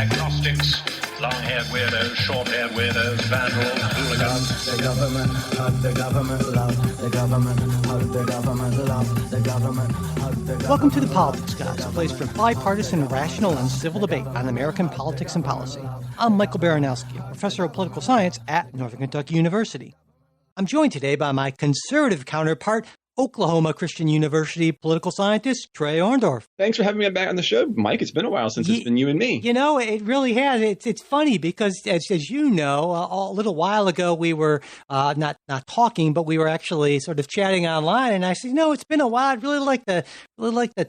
agnostics, long-haired weirdos, short-haired weirdos, vandals, hooligans. The government, hug the government, love the government, hug the government, love the government, hug the government. Welcome to The Politics Guys, a place for bipartisan, rational, and civil debate on American politics and policy. I'm Michael Baranowski, a professor of political science at Northern Kentucky University. I'm joined today by my conservative counterpart, Oklahoma Christian University political scientist Trey Orndorff. Thanks for having me back on the show, Mike. It's been a while since it's been you and me. You know, it really has. It's funny because, as you know, a little while ago we were not talking, but we were actually sort of chatting online. And I said, it's been a while. I'd really like to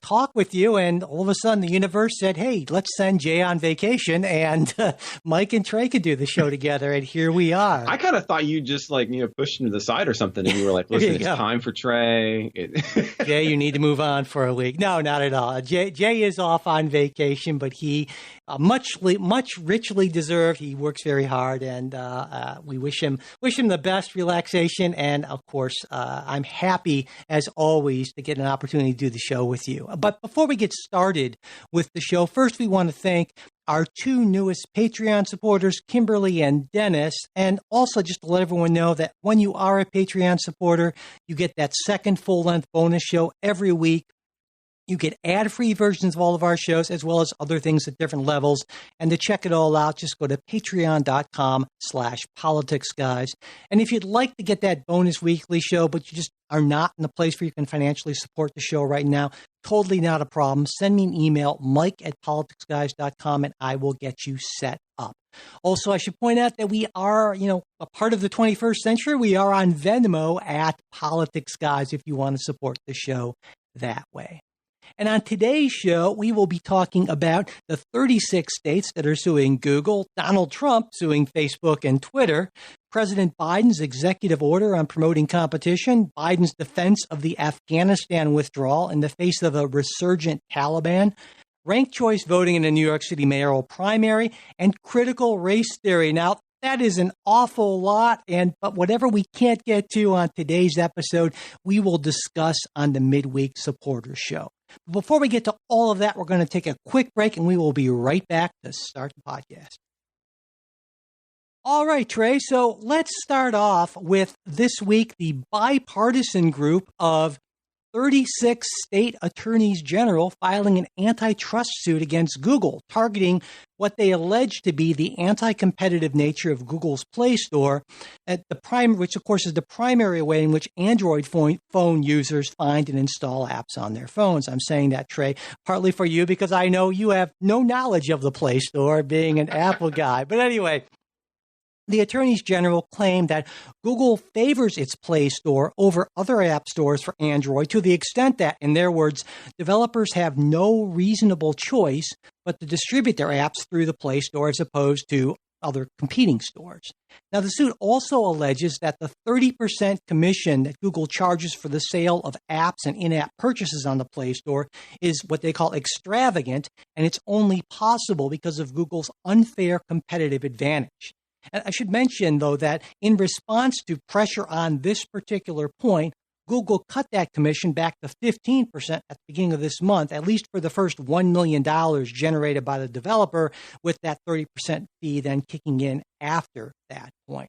talk with you. And all of a sudden, the universe said, "Hey, let's send Jay on vacation, and Mike and Trey could do the show together." And here we are. I kind of thought you just pushed him to the side or something, and you were like, "Listen, it's time for Trey." Jay, you need to move on for a week. No, not at all. Jay is off on vacation, but he much richly deserved. He works very hard, and we wish him the best relaxation. And of course, I'm happy as always to get an opportunity to do the show with you. But before we get started with the show, first we want to thank our two newest Patreon supporters, Kimberly and Dennis. And also just to let everyone know that when you are a Patreon supporter, you get that second full-length bonus show every week. You get ad-free versions of all of our shows, as well as other things at different levels. And to check it all out, just go to patreon.com/politicsguys. And if you'd like to get that bonus weekly show, but you just are not in a place where you can financially support the show right now, totally not a problem. Send me an email, mike@politicsguys.com, and I will get you set up. Also, I should point out that we are, a part of the 21st century. We are on Venmo at Politics Guys if you want to support the show that way. And on today's show, we will be talking about the 36 states that are suing Google, Donald Trump suing Facebook and Twitter, President Biden's executive order on promoting competition, Biden's defense of the Afghanistan withdrawal in the face of a resurgent Taliban, ranked choice voting in a New York City mayoral primary, and critical race theory. Now, that is an awful lot, but whatever we can't get to on today's episode, we will discuss on the midweek supporters show. Before we get to all of that, we're going to take a quick break, and we will be right back to start the podcast. All right, Trey, so let's start off with this week, the bipartisan group of 36 state attorneys general filing an antitrust suit against Google, targeting what they allege to be the anti-competitive nature of Google's Play Store, which of course is the primary way in which Android phone users find and install apps on their phones. I'm saying that, Trey, partly for you because I know you have no knowledge of the Play Store, being an Apple guy. But anyway, the attorneys general claim that Google favors its Play Store over other app stores for Android to the extent that, in their words, developers have no reasonable choice but to distribute their apps through the Play Store as opposed to other competing stores. Now, the suit also alleges that the 30% commission that Google charges for the sale of apps and in-app purchases on the Play Store is what they call extravagant, and it's only possible because of Google's unfair competitive advantage. And I should mention, though, that in response to pressure on this particular point, Google cut that commission back to 15% at the beginning of this month, at least for the first $1 million generated by the developer, with that 30% fee then kicking in after that point.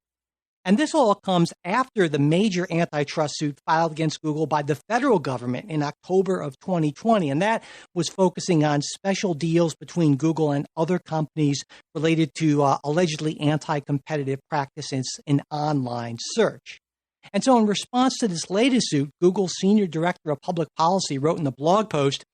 And this all comes after the major antitrust suit filed against Google by the federal government in October of 2020. And that was focusing on special deals between Google and other companies related to allegedly anti-competitive practices in online search. And so in response to this latest suit, Google's senior director of public policy wrote in the blog post,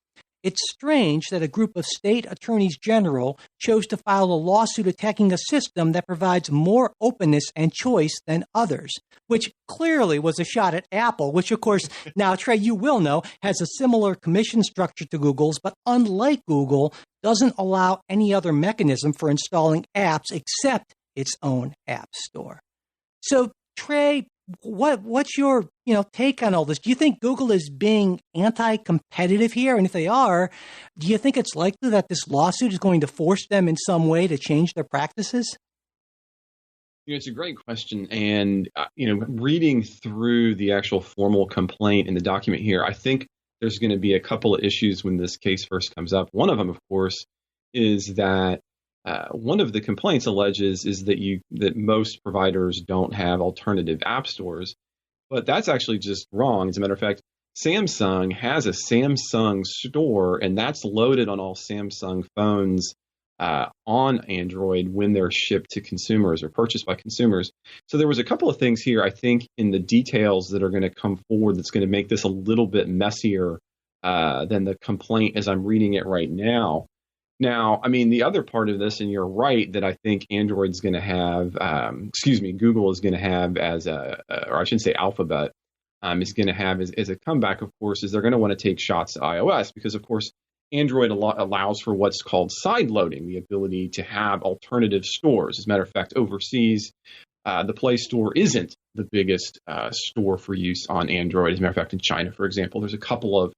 "It's strange that a group of state attorneys general chose to file a lawsuit attacking a system that provides more openness and choice than others," which clearly was a shot at Apple, which, of course, now, Trey, you will know, has a similar commission structure to Google's, but unlike Google, doesn't allow any other mechanism for installing apps except its own app store. So, Trey, what's your take on all this? Do you think Google is being anti-competitive here? And if they are, do you think it's likely that this lawsuit is going to force them in some way to change their practices? It's a great question. And, reading through the actual formal complaint in the document here, I think there's going to be a couple of issues when this case first comes up. One of them, of course, is that one of the complaints alleges is that most providers don't have alternative app stores, but that's actually just wrong. As a matter of fact, Samsung has a Samsung store, and that's loaded on all Samsung phones on Android when they're shipped to consumers or purchased by consumers. So there was a couple of things here, I think, in the details that are going to come forward that's going to make this a little bit messier than the complaint as I'm reading it right now. Now, I mean, the other part of this, and you're right, that I think Android's going to have, Google is going to have as or I shouldn't say Alphabet, is going to have as a comeback, of course, is they're going to want to take shots at iOS because, of course, Android allows for what's called side loading, the ability to have alternative stores. As a matter of fact, overseas, the Play Store isn't the biggest store for use on Android. As a matter of fact, in China, for example, there's a couple of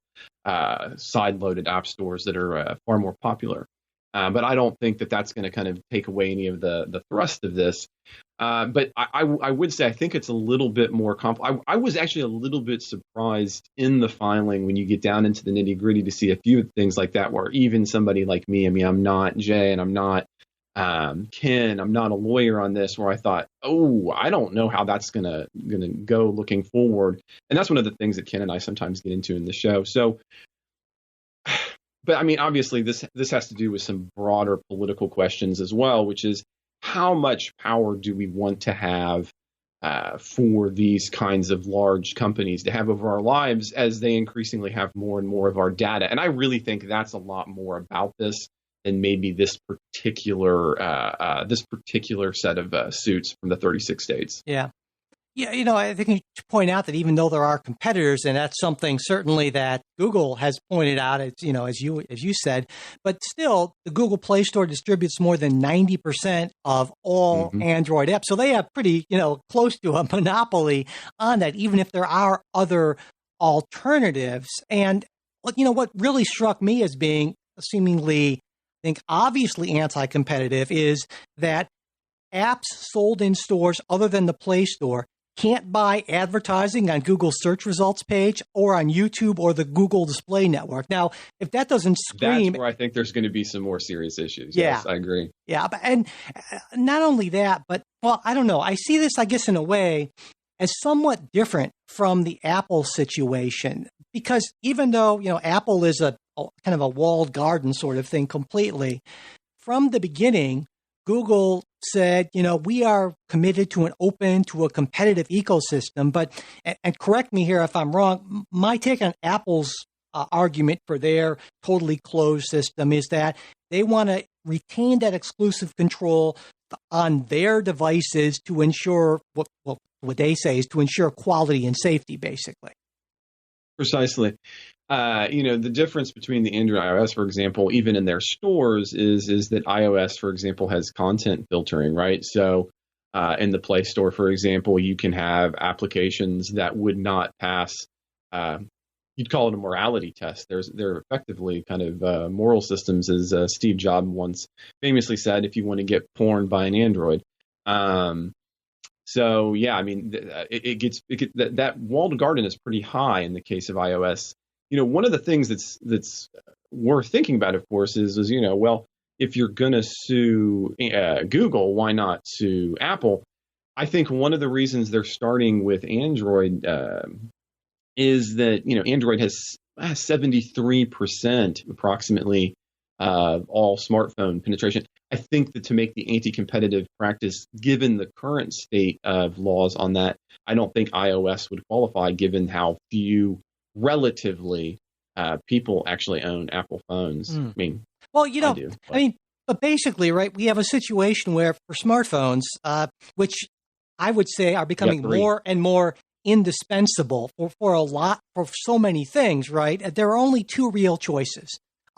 side-loaded app stores that are far more popular. But I don't think that that's going to kind of take away any of the thrust of this. But I would say I think it's a little bit more complex. I was actually a little bit surprised in the filing when you get down into the nitty-gritty to see a few things like that where even somebody like me, I mean, I'm not Jay and I'm not Ken, I'm not a lawyer on this, where I thought, oh, I don't know how that's gonna go looking forward. And that's one of the things that Ken and I sometimes get into in the show. So, but I mean, obviously this has to do with some broader political questions as well, which is how much power do we want to have for these kinds of large companies to have over our lives as they increasingly have more and more of our data? And I really think that's a lot more about this than maybe this particular set of suits from the 36 states. Yeah. Yeah, you know, I think you should point out that even though there are competitors, and that's something certainly that Google has pointed out, it's, you know, as you said, but still the Google Play Store distributes more than 90% of all Android apps. So they have pretty, you know, close to a monopoly on that, even if there are other alternatives. And, you know, what really struck me as being seemingly, I think, obviously anti-competitive is that apps sold in stores other than the Play Store can't buy advertising on Google's search results page or on YouTube or the Google Display Network. Now, if that doesn't scream... That's where I think there's going to be some more serious issues. Yeah. Yes, I agree. Yeah, and not only that, but, well, I don't know. I see this, I guess, in a way as somewhat different from the Apple situation, because even though, you know, Apple is a kind of a walled garden sort of thing completely, from the beginning, Google said, you know, we are committed to an open, to a competitive ecosystem. But, and correct me here if I'm wrong, my take on Apple's argument for their totally closed system is that they want to retain that exclusive control on their devices to ensure what they say is to ensure quality and safety, basically. Precisely. You know, the difference between the Android and iOS, for example, even in their stores, is that iOS, for example, has content filtering, right? So in the Play Store, for example, you can have applications that would not pass, you'd call it a morality test. They're effectively kind of moral systems, as Steve Jobs once famously said, if you want to get porn, buy an Android. So, yeah, I mean, that walled garden is pretty high in the case of iOS. You know, one of the things that's worth thinking about, of course, is you know, well, if you're going to sue Google, why not sue Apple? I think one of the reasons they're starting with Android is that, you know, Android has 73% approximately of all smartphone penetration. I think that to make the anti-competitive practice, given the current state of laws on that, I don't think iOS would qualify, given how few relatively people actually own Apple phones. I mean, well, you know, but basically, right, we have a situation where for smartphones, which I would say are becoming more and more indispensable for so many things, right? There are only two real choices,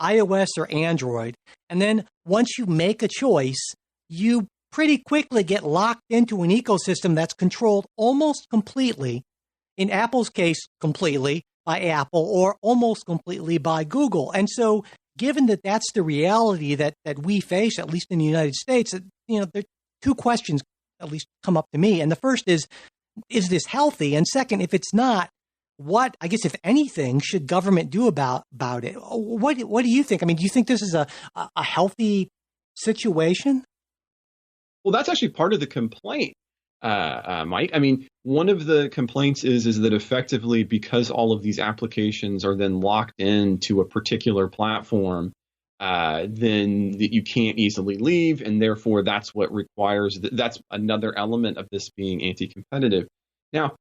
iOS or Android. And then once you make a choice, you pretty quickly get locked into an ecosystem that's controlled almost completely, in Apple's case, completely by Apple, or almost completely by Google. And so given that that's the reality that we face, at least in the United States, you know, there are two questions at least come up to me. And the first is this healthy? And second, if it's not, what, I guess, if anything, should government do about it? What do you think? I mean, do you think this is a healthy situation? Well, that's actually part of the complaint, Mike. I mean, one of the complaints is that effectively, because all of these applications are then locked into a particular platform, then that you can't easily leave, and therefore that's what requires. That's another element of this being anti-competitive. Now,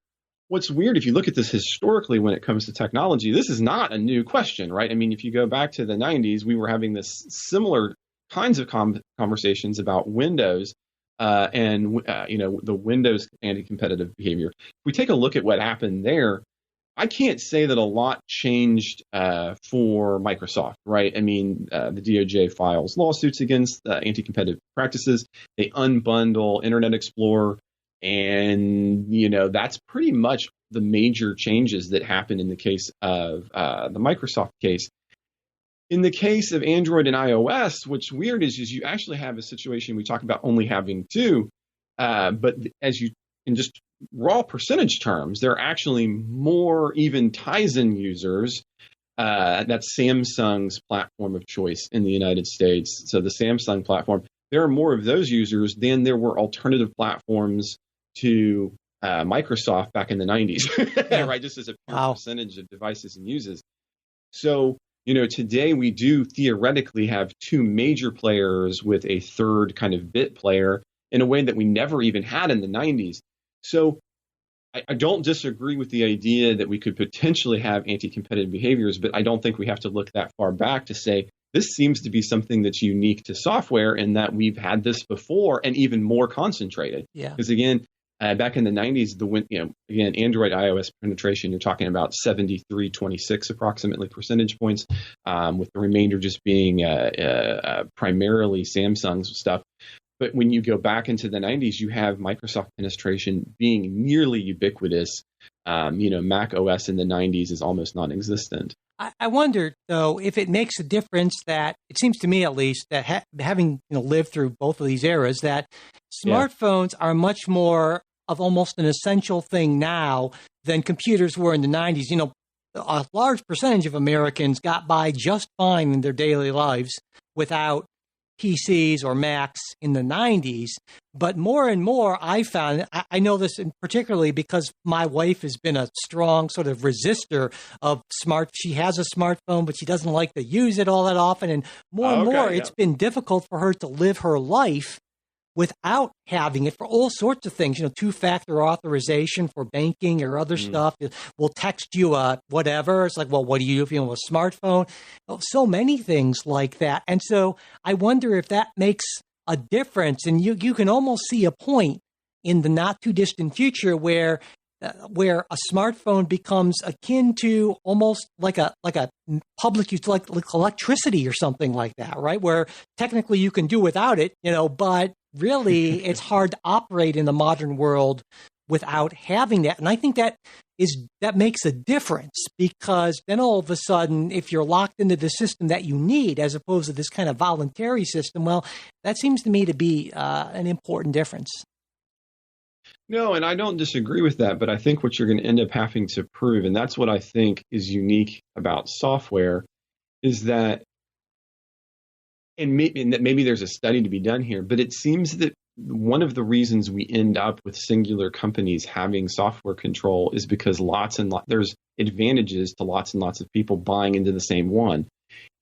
what's weird, if you look at this historically when it comes to technology, this is not a new question, right? I mean, if you go back to the 90s, we were having this similar kinds of conversations about Windows. The Windows anti-competitive behavior. If we take a look at what happened there, I can't say that a lot changed for Microsoft, right? I mean, the DOJ files lawsuits against anti-competitive practices. They unbundle Internet Explorer, and that's pretty much the major changes that happened in the case of the Microsoft case. In the case of Android and iOS, what's weird is you actually have a situation, we talk about only having two, but in just raw percentage terms, there are actually more even Tizen users. That's Samsung's platform of choice in the United States. So the Samsung platform, there are more of those users than there were alternative platforms to Microsoft back in the 90s, right? Just as a pure percentage of devices and uses. So, today we do theoretically have two major players with a third kind of bit player in a way that we never even had in the 90s. So I don't disagree with the idea that we could potentially have anti-competitive behaviors, but I don't think we have to look that far back to say this seems to be something that's unique to software and that we've had this before and even more concentrated. Yeah. Because again, back in the 90s, again, Android iOS penetration, you're talking about 73-26 approximately percentage points, with the remainder just being primarily Samsung's stuff. But when you go back into the 90s, you have Microsoft penetration being nearly ubiquitous. Mac OS in the 90s is almost non-existent. I wonder, though, if it makes a difference that, it seems to me at least, that having lived through both of these eras, that smartphones are much more of almost an essential thing now than computers were in the 90s. A large percentage of Americans got by just fine in their daily lives without PCs or Macs in the 90s. But more and more, I found, I know this particularly because my wife has been a strong sort of resistor of she has a smartphone, but she doesn't like to use it all that often. And more and more, it's been difficult for her to live her life without having it for all sorts of things, two-factor authorization for banking or other stuff. We'll text you whatever. It's like, well, what do you do if you have a smartphone? So many things like that. And so I wonder if that makes a difference. And you can almost see a point in the not too distant future where a smartphone becomes akin to almost like a public use, like electricity or something like that, right? Where technically you can do without it, but really it's hard to operate in the modern world without having that. And I think that makes a difference, because then all of a sudden, if you're locked into the system that you need, as opposed to this kind of voluntary system, well, that seems to me to be an important difference. No, and I don't disagree with that, but I think what you're going to end up having to prove, and that's what I think is unique about software, is that, and maybe there's a study to be done here, but it seems that one of the reasons we end up with singular companies having software control is because there's advantages to lots and lots of people buying into the same one.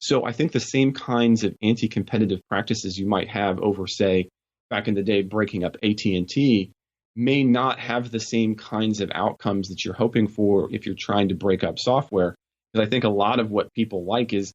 So I think the same kinds of anti-competitive practices you might have over, say, back in the day, breaking up AT&T, may not have the same kinds of outcomes that you're hoping for if you're trying to break up software. Because I think a lot of what people like is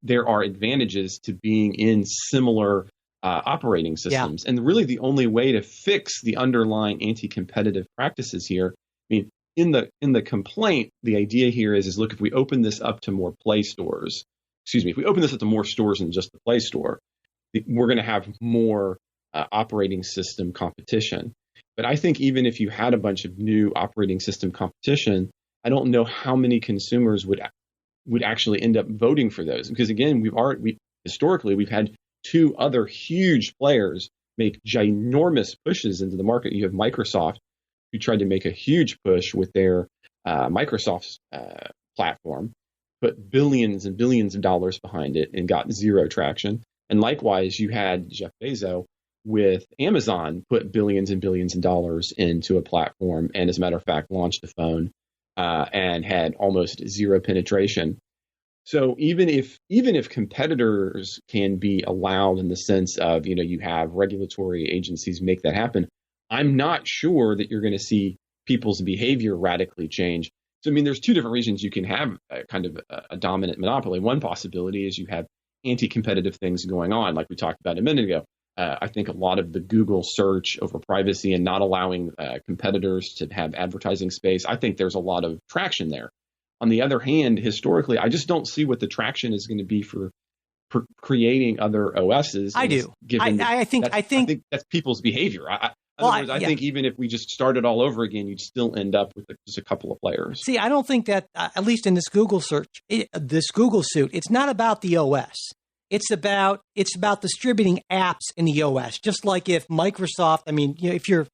there are advantages to being in similar operating systems. Yeah. And really the only way to fix the underlying anti-competitive practices here, I mean, in the complaint, the idea here is look, if we open this up to more if we open this up to more stores than just the Play Store, we're going to have more operating system competition. But I think even if you had a bunch of new operating system competition, I don't know how many consumers would actually end up voting for those. Because again, historically we've had two other huge players make ginormous pushes into the market. You have Microsoft, who tried to make a huge push with their Microsoft's platform, put billions and billions of dollars behind it and got zero traction. And likewise, you had Jeff Bezos with Amazon put billions and billions of dollars into a platform, and as a matter of fact, launched a phone and had almost zero penetration. So even if competitors can be allowed in the sense of, you have regulatory agencies make that happen, I'm not sure that you're going to see people's behavior radically change. So, I mean, there's two different reasons you can have kind of a dominant monopoly. One possibility is you have anti-competitive things going on, like we talked about a minute ago. I think a lot of the Google search over privacy and not allowing competitors to have advertising space, I think there's a lot of traction there. On the other hand, historically, I just don't see what the traction is going to be for creating other OSs. I do. I think that's people's behavior. In other words, I think even if we just started all over again, you'd still end up with just a couple of players. See, I don't think that, at least in this Google search, this Google suit, it's not about the OS. It's about distributing apps in the OS. Just like if Microsoft, I mean, if you're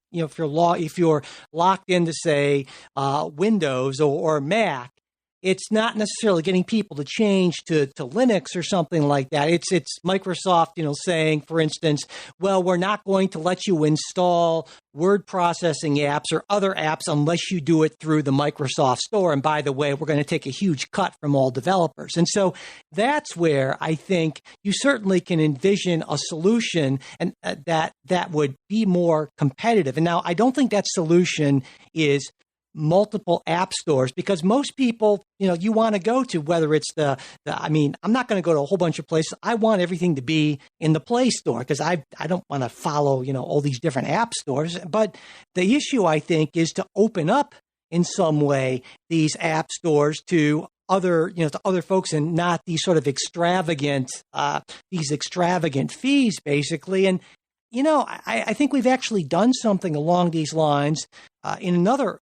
locked into, say, Windows or Mac, it's not necessarily getting people to change to Linux or something like that. It's Microsoft, saying, for instance, well, we're not going to let you install word processing apps or other apps unless you do it through the Microsoft Store. And by the way, we're going to take a huge cut from all developers. And so that's where I think you certainly can envision a solution and that would be more competitive. And now I don't think that solution is multiple app stores, because most people, you want to go to, whether it's I'm not going to go to a whole bunch of places. I want everything to be in the Play Store because I don't want to follow, all these different app stores. But the issue, I think, is to open up in some way these app stores to other folks, and not these sort of extravagant fees, basically. And I think we've actually done something along these lines in another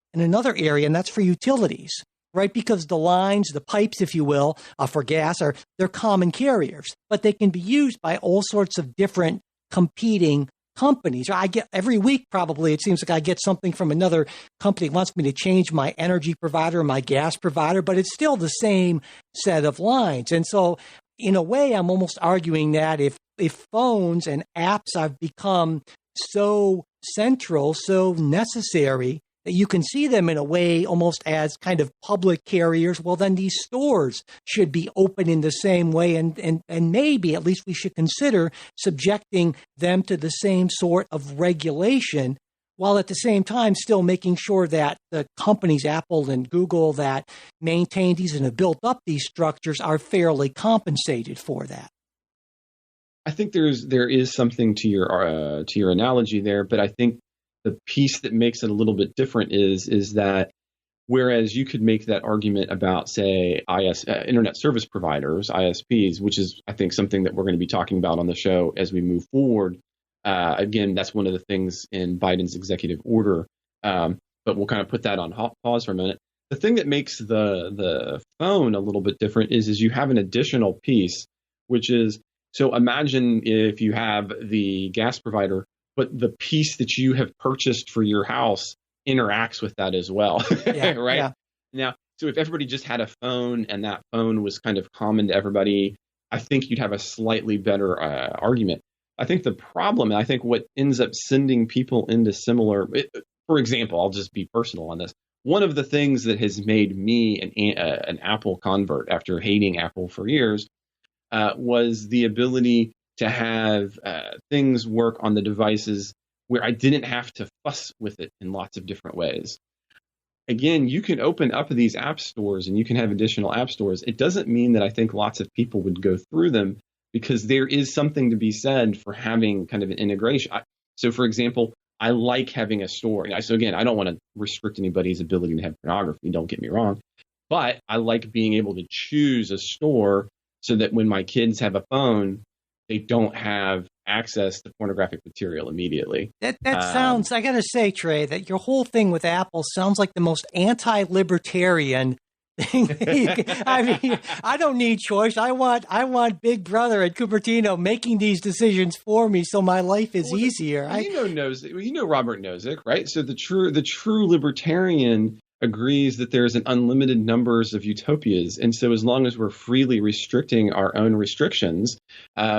area, and that's for utilities, right? Because the lines, the pipes, if you will, for gas they're common carriers, but they can be used by all sorts of different competing companies. I get every week, probably, it seems like I get something from another company that wants me to change my energy provider or my gas provider, but it's still the same set of lines. And so in a way, I'm almost arguing that if phones and apps have become so central, so necessary, that you can see them in a way almost as kind of public carriers, well, then these stores should be open in the same way. And maybe at least we should consider subjecting them to the same sort of regulation, while at the same time still making sure that the companies, Apple and Google, that maintain these and have built up these structures are fairly compensated for that. I think there is something to your analogy there, but I think the piece that makes it a little bit different is that whereas you could make that argument about, say, internet service providers, ISPs, which is, I think, something that we're going to be talking about on the show as we move forward. Again, that's one of the things in Biden's executive order, but we'll kind of put that on pause for a minute. The thing that makes the phone a little bit different is you have an additional piece, which is, so imagine if you have the gas provider, but the piece that you have purchased for your house interacts with that as well, yeah, right? Yeah. Now, so if everybody just had a phone and that phone was kind of common to everybody, I think you'd have a slightly better argument. I think the problem, and I think what ends up sending people into similar, for example, I'll just be personal on this. One of the things that has made me an Apple convert after hating Apple for years was the ability to have things work on the devices where I didn't have to fuss with it in lots of different ways. Again, you can open up these app stores and you can have additional app stores. It doesn't mean that I think lots of people would go through them, because there is something to be said for having kind of an integration. So, for example, I like having a store. So again, I don't want to restrict anybody's ability to have pornography, don't get me wrong, but I like being able to choose a store so that when my kids have a phone, they don't have access to pornographic material immediately. That sounds, I got to say, Trey, that your whole thing with Apple sounds like the most anti-libertarian thing. I mean, I don't need choice. I want Big Brother and Cupertino making these decisions for me so my life is easier. You know Robert Nozick, right? So the true libertarian, agrees that there's an unlimited numbers of utopias. And so as long as we're freely restricting our own restrictions,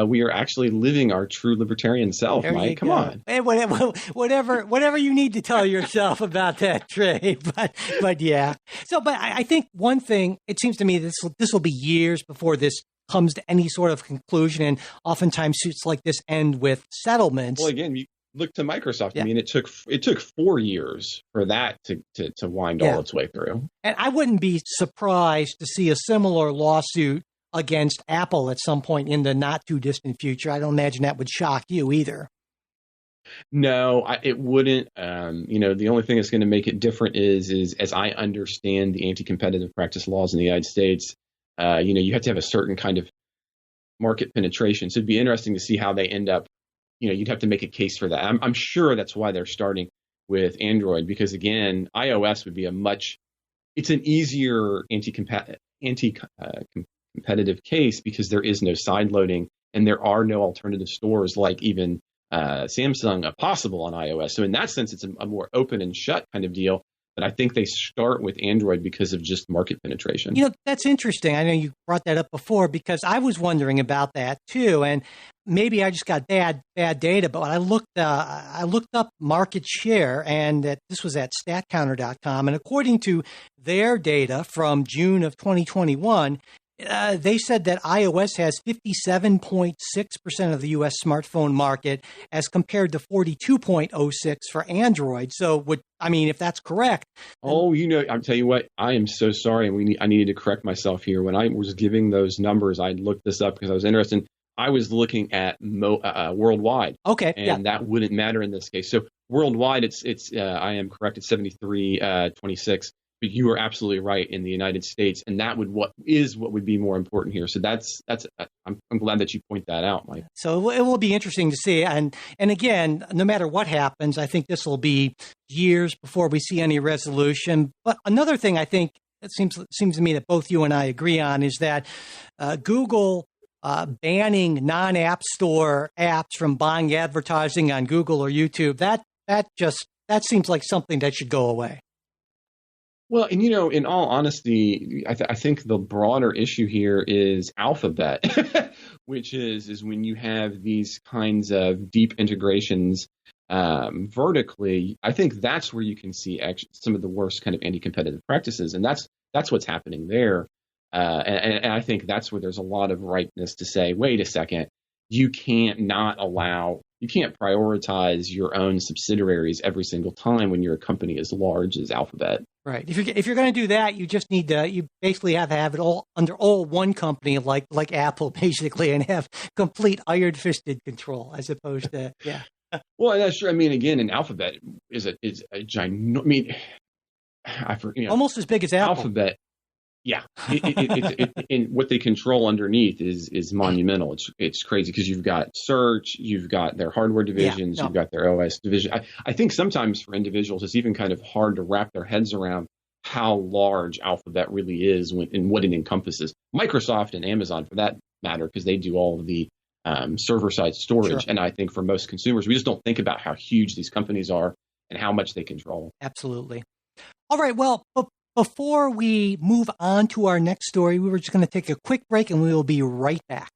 we are actually living our true libertarian self, There you Mike. Come go. on. Hey, whatever you need to tell yourself about that, Trey. But yeah. So, but I think one thing, it seems to me this will be years before this comes to any sort of conclusion, and oftentimes suits like this end with settlements. Well, again, you look to Microsoft. Yeah. I mean, it took 4 years for that to wind all its way through. And I wouldn't be surprised to see a similar lawsuit against Apple at some point in the not too distant future. I don't imagine that would shock you either. No, it wouldn't. The only thing that's going to make it different is as I understand the anti-competitive practice laws in the United States, you have to have a certain kind of market penetration. So it'd be interesting to see how they end up. You'd have to make a case for that. I'm sure that's why they're starting with Android, because again, iOS would be it's an easier anti-competitive case because there is no side loading and there are no alternative stores like even Samsung possible on iOS. So in that sense, it's a more open and shut kind of deal. But I think they start with Android because of just market penetration. That's interesting. I know you brought that up before because I was wondering about that too. And maybe I just got bad data, but when I looked up market share, and this was at statcounter.com. And according to their data from June of 2021, they said that iOS has 57.6% of the U.S. smartphone market as compared to 42.06% for Android. So, if that's correct. I'll tell you what, I am so sorry. I needed to correct myself here. When I was giving those numbers, I looked this up because I was interested. I was looking at worldwide. Okay. And that wouldn't matter in this case. So worldwide, I am correct. It's 73.26. But you are absolutely right in the United States, and that what would be more important here. So I'm glad that you point that out, Mike. So it will be interesting to see, and again, no matter what happens, I think this will be years before we see any resolution. But another thing I think it seems to me that both you and I agree on is that Google banning non-App Store apps from buying advertising on Google or YouTube, that seems like something that should go away. Well, and in all honesty, I think the broader issue here is Alphabet, which is when you have these kinds of deep integrations vertically. I think that's where you can see actually some of the worst kind of anti-competitive practices, and that's what's happening there. And I think that's where there's a lot of rightness to say, wait a second, you can't prioritize your own subsidiaries every single time when you're a company as large as Alphabet. Right. If you're going to do that, you just need you basically have to have it all under all one company like Apple, basically, and have complete iron-fisted control as opposed to, yeah. Well, that's true. Again, an Alphabet is a giant. Almost as big as Apple. Alphabet. Yeah, and what they control underneath is monumental. It's crazy because you've got search, you've got their hardware divisions, you've got their OS division. I think sometimes for individuals, it's even kind of hard to wrap their heads around how large Alphabet really is and what it encompasses. Microsoft and Amazon, for that matter, because they do all of the server-side storage. Sure. And I think for most consumers, we just don't think about how huge these companies are and how much they control. Absolutely. All right. Well, before we move on to our next story, we were just going to take a quick break and we will be right back.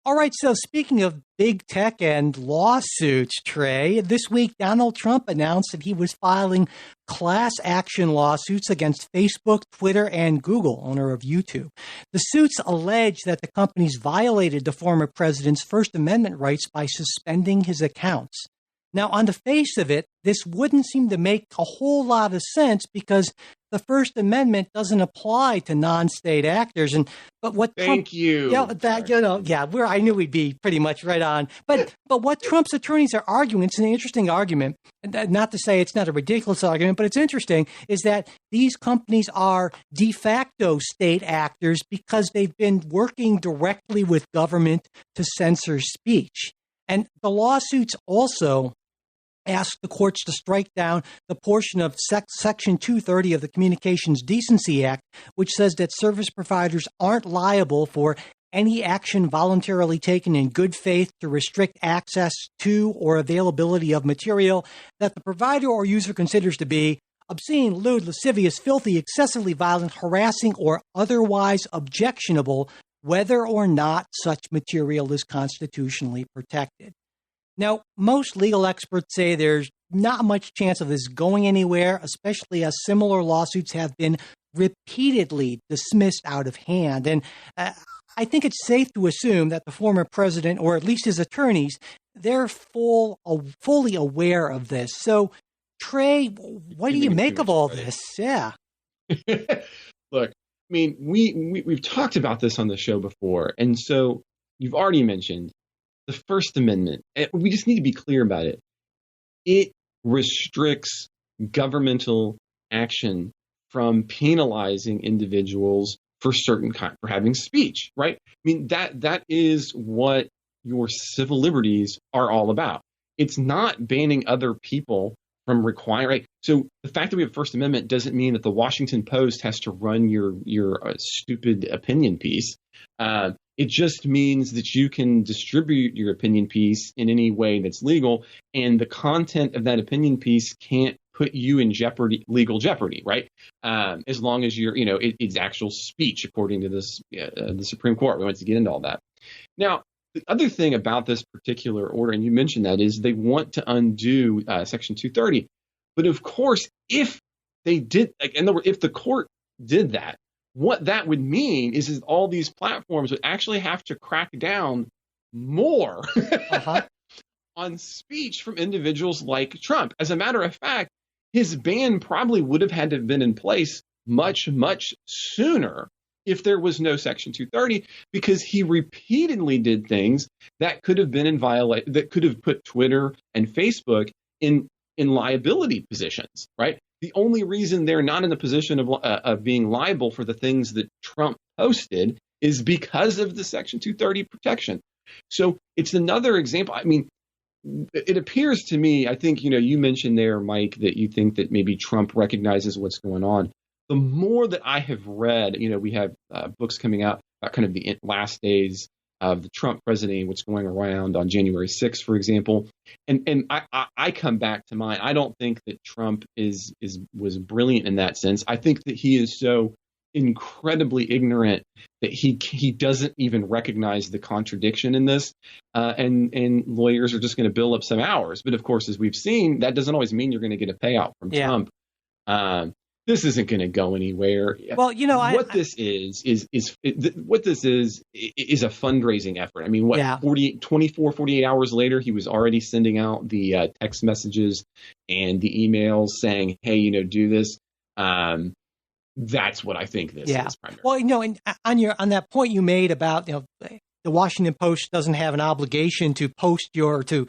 All right, so speaking of big tech and lawsuits, Trey, this week Donald Trump announced that he was filing class action lawsuits against Facebook, Twitter, and Google, owner of YouTube. The suits allege that the companies violated the former president's First Amendment rights by suspending his accounts. Now, on the face of it, this wouldn't seem to make a whole lot of sense because the First Amendment doesn't apply to non-state actors. Thank you. Yeah, I knew we'd be pretty much right on. But what Trump's attorneys are arguing, it's an interesting argument, not to say it's not a ridiculous argument, but it's interesting, is that these companies are de facto state actors because they've been working directly with government to censor speech. And the lawsuits also asked the courts to strike down the portion of Section 230 of the Communications Decency Act, which says that service providers aren't liable for any action voluntarily taken in good faith to restrict access to or availability of material that the provider or user considers to be obscene, lewd, lascivious, filthy, excessively violent, harassing, or otherwise objectionable, whether or not such material is constitutionally protected. Now, most legal experts say there's not much chance of this going anywhere, especially as similar lawsuits have been repeatedly dismissed out of hand. And I think it's safe to assume that the former president, or at least his attorneys, they're fully aware of this. So, Trey, what do you make of all this? Yeah. Look, I mean, we've talked about this on the show before. And so you've already mentioned the First Amendment. We just need to be clear about it. It restricts governmental action from penalizing individuals for for having speech, right? I mean, that is what your civil liberties are all about. It's not banning other people from requiring. Right? So the fact that we have First Amendment doesn't mean that the Washington Post has to run your stupid opinion piece. It just means that you can distribute your opinion piece in any way that's legal, and the content of that opinion piece can't put you in legal jeopardy, right? As long as it's actual speech, according to the Supreme Court. We want to get into all that. Now, the other thing about this particular order, and you mentioned that, is they want to undo Section 230. But of course, if they did, in other words, if the court did that, what that would mean is all these platforms would actually have to crack down more on speech from individuals like Trump. As a matter of fact, his ban probably would have had to have been in place much, much sooner if there was no Section 230, because he repeatedly did things that could have been that could have put Twitter and Facebook in liability positions, right? The only reason they're not in the position of being liable for the things that Trump posted is because of the Section 230 protection. So it's another example. I mean, it appears to me, I think, you mentioned there, Mike, that you think that maybe Trump recognizes what's going on. The more that I have read, we have books coming out about kind of the last days of the Trump presidency, what's going around on January 6th, for example. And I come back to mine. I don't think that Trump was brilliant in that sense. I think that he is so incredibly ignorant that he doesn't even recognize the contradiction in this. And lawyers are just going to bill up some hours. But of course, as we've seen, that doesn't always mean you're going to get a payout from Trump. This isn't going to go anywhere. Well, what this is a fundraising effort. I mean, 48 hours later, he was already sending out the text messages and the emails saying, hey, do this. That's what I think this is primarily. Well, and on that point you made about, the Washington Post doesn't have an obligation to post to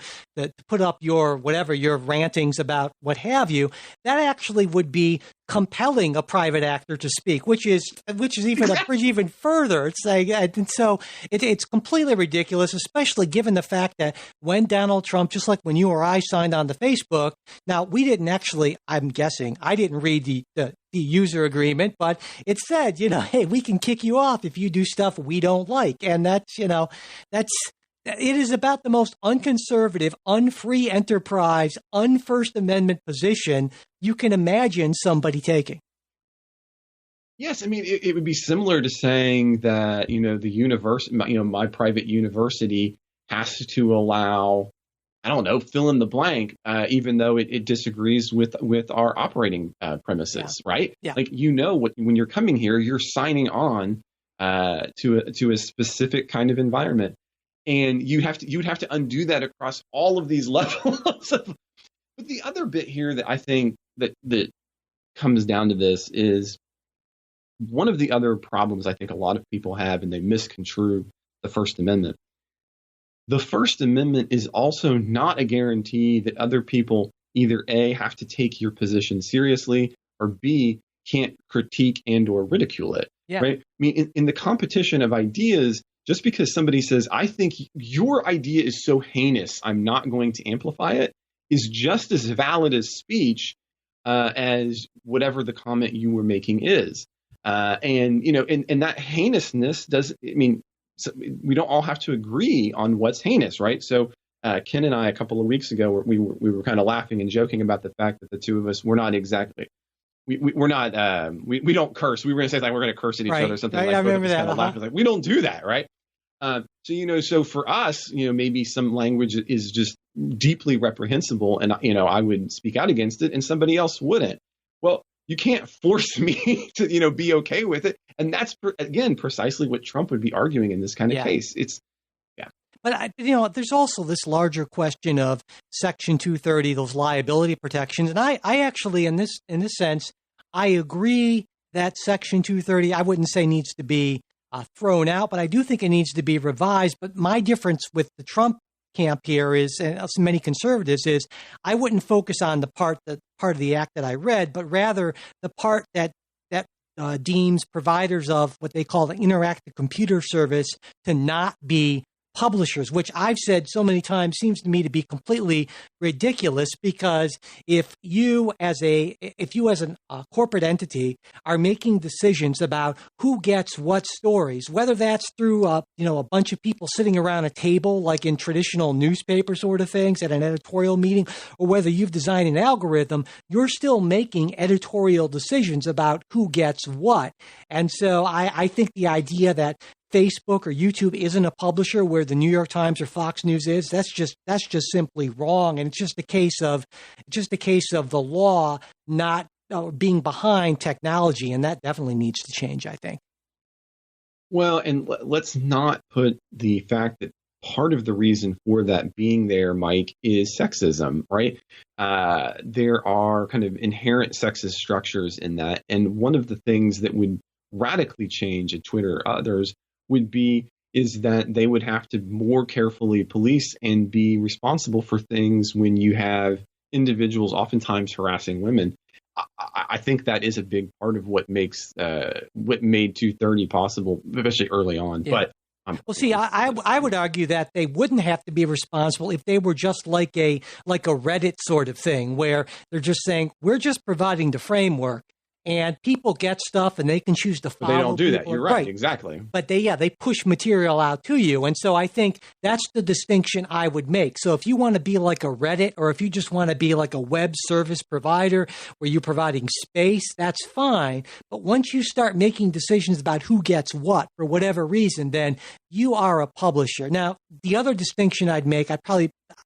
put up your rantings about what have you. That actually would be compelling a private actor to speak, which is even a bridge even further. It's like, and so it's completely ridiculous, especially given the fact that when Donald Trump, just like when you or I signed on to Facebook, now we didn't actually, I'm guessing, I didn't read the user agreement, but it said, hey, we can kick you off if you do stuff we don't like. And that's, it is about the most unconservative, unfree enterprise, un-First Amendment position you can imagine somebody taking. Yes, I mean, it would be similar to saying that, the university, my private university has to allow, I don't know, fill in the blank, even though it disagrees with our operating premises, right? Yeah. Like, when you're coming here, you're signing on to a specific kind of environment. And you would have to undo that across all of these levels. But the other bit here that I think that comes down to this is one of the other problems I think a lot of people have, and they misconstrue the First Amendment. The First Amendment is also not a guarantee that other people either A, have to take your position seriously, or B, can't critique and or ridicule it. Yeah. Right? I mean, in the competition of ideas, just because somebody says, I think your idea is so heinous, I'm not going to amplify it, is just as valid as speech as whatever the comment you were making is. And that heinousness so we don't all have to agree on what's heinous, right? So Ken and I, a couple of weeks ago, we were kind of laughing and joking about the fact that the two of us were not exactly we're not we don't curse. We were going to say like we're going to curse at each Right. other or something. Right, Like I both of remember us that, kind of laugh. Like we don't do that, right? So for us, maybe some language is just deeply reprehensible, and I would speak out against it, and somebody else wouldn't. Well, you can't force me to be okay with it, and that's again precisely what Trump would be arguing in this kind of case. It's But there's also this larger question of Section 230, those liability protections, and I actually, in this sense, I agree that Section 230, I wouldn't say needs to be thrown out, but I do think it needs to be revised. But my difference with the Trump camp here is, and many conservatives, is I wouldn't focus on the part of the act that I read, but rather the part that deems providers of what they call the interactive computer service to not be publishers, which I've said so many times seems to me to be completely ridiculous, because if you as a corporate entity are making decisions about who gets what stories, whether that's through a bunch of people sitting around a table like in traditional newspaper sort of things at an editorial meeting, or whether you've designed an algorithm, you're still making editorial decisions about who gets what. And so I think the idea that Facebook or YouTube isn't a publisher where the New York Times or Fox News is, that's just simply wrong. And it's just a case of the law not being behind technology. And that definitely needs to change, I think. Well, and let's not put the fact that part of the reason for that being there, Mike, is sexism, right? There are kind of inherent sexist structures in that. And one of the things that would radically change at Twitter or others is that they would have to more carefully police and be responsible for things when you have individuals oftentimes harassing women. I think that is a big part of what made 230 possible, especially early on. Yeah. But well, see, I would argue that they wouldn't have to be responsible if they were just like a Reddit sort of thing, where they're just saying, we're just providing the framework. And people get stuff and they can choose to follow. But they don't do people. that. You're right. Exactly. But they push material out to you. And so I think that's the distinction I would make. So if you want to be like a Reddit, or if you just want to be like a web service provider where you're providing space, that's fine. But once you start making decisions about who gets what for whatever reason, then you are a publisher. Now, the other distinction I'd make,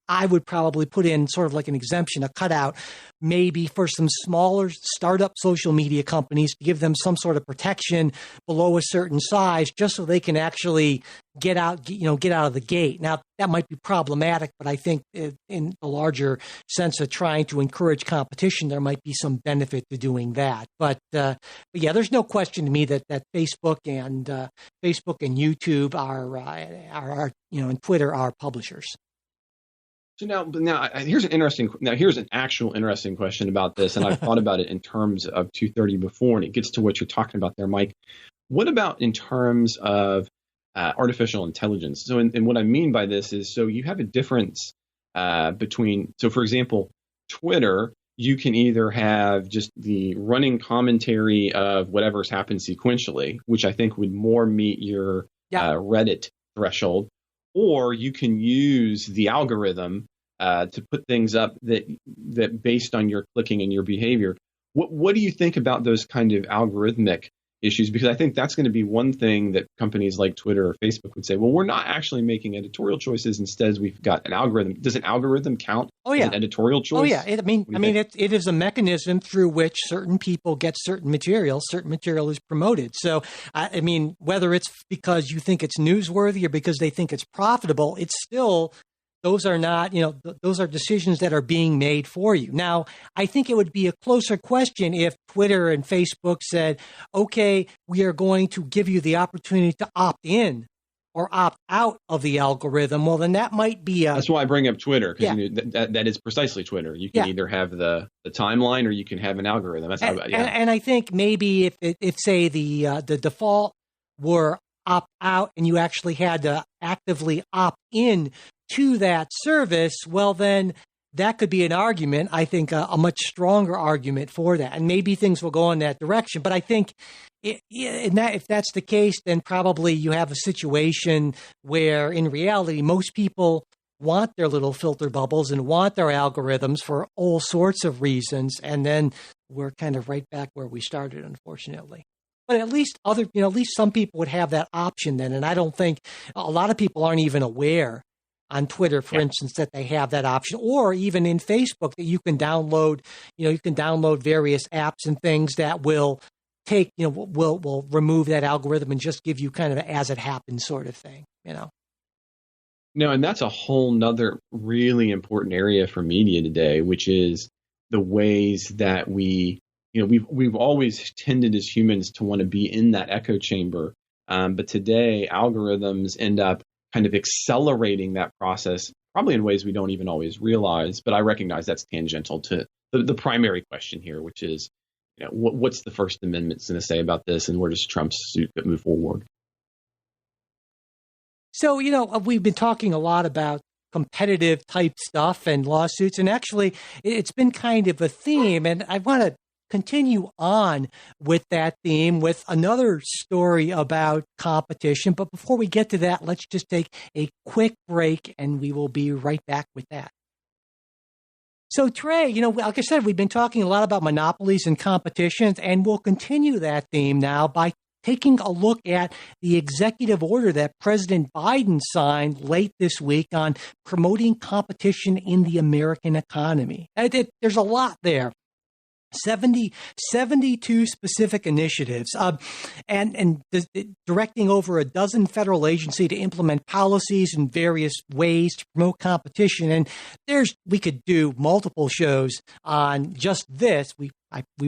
I would probably put in sort of like an exemption, a cutout, maybe for some smaller startup social media companies to give them some sort of protection below a certain size, just so they can actually get out of the gate. Now, that might be problematic, but I think in the larger sense of trying to encourage competition, there might be some benefit to doing that. But yeah, there's no question to me that Facebook and YouTube are and Twitter are publishers. So now here's an actual interesting question about this, and I've thought about it in terms of 230 before, and it gets to what you're talking about there, Mike. What about in terms of artificial intelligence? So, and what I mean by this is, so you have a difference between, so for example, Twitter, you can either have just the running commentary of whatever's happened sequentially, which I think would more meet your Reddit threshold, or you can use the algorithm to put things up that based on your clicking and your behavior. What do you think about those kind of algorithmic issues? Because I think that's going to be one thing that companies like Twitter or Facebook would say, well, we're not actually making editorial choices. Instead, we've got an algorithm. Does an algorithm count as an editorial choice? Oh, yeah. It is a mechanism through which certain people get certain material is promoted. So, whether it's because you think it's newsworthy or because they think it's profitable, it's still, those are not, those are decisions that are being made for you. Now, I think it would be a closer question if Twitter and Facebook said, okay, we are going to give you the opportunity to opt in or opt out of the algorithm. Well, then that might be that's why I bring up Twitter, because that is precisely Twitter. You can either have the timeline or you can have an algorithm. That's and I think maybe if say the default were opt out and you actually had to actively opt in to that service, well, then that could be an argument, I think a much stronger argument for that. And maybe things will go in that direction. But I think if that's the case, then probably you have a situation where in reality, most people want their little filter bubbles and want their algorithms for all sorts of reasons. And then we're kind of right back where we started, unfortunately. But at least at least some people would have that option then. And I don't think a lot of people aren't even aware on Twitter, for instance, that they have that option, or even in Facebook that you can download, various apps and things that will take, will remove that algorithm and just give you kind of an as it happens sort of thing, No, and that's a whole nother really important area for media today, which is the ways that we've always tended as humans to want to be in that echo chamber. But today, algorithms end up kind of accelerating that process, probably in ways we don't even always realize. But I recognize that's tangential to the primary question here, which is, what's the First Amendment going to say about this, and where does Trump's suit move forward? So, we've been talking a lot about competitive type stuff and lawsuits, and actually it's been kind of a theme, and I want to continue on with that theme with another story about competition. But before we get to that, let's just take a quick break and we will be right back with that. So Trey, like I said, we've been talking a lot about monopolies and competitions, and we'll continue that theme now by taking a look at the executive order that President Biden signed late this week on promoting competition in the American economy. There's a lot there. 72 specific initiatives, and directing over a dozen federal agencies to implement policies in various ways to promote competition. And we could do multiple shows on just this. We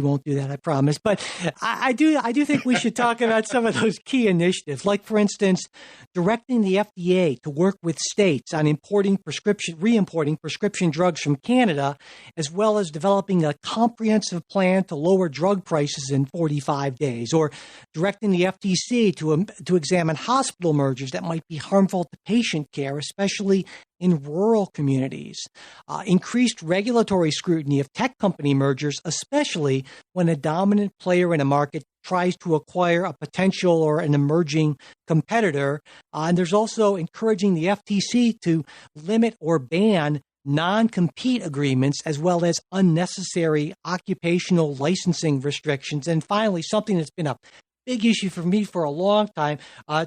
won't do that, I promise. But I do think we should talk about some of those key initiatives, like, for instance, directing the FDA to work with states on re-importing prescription drugs from Canada, as well as developing a comprehensive plan to lower drug prices in 45 days, or directing the FTC to examine hospital mergers that might be harmful to patient care, especially in rural communities. Increased regulatory scrutiny of tech company mergers, especially when a dominant player in a market tries to acquire a potential or an emerging competitor. And there's also encouraging the FTC to limit or ban non-compete agreements, as well as unnecessary occupational licensing restrictions. And finally, something that's been a big issue for me for a long time,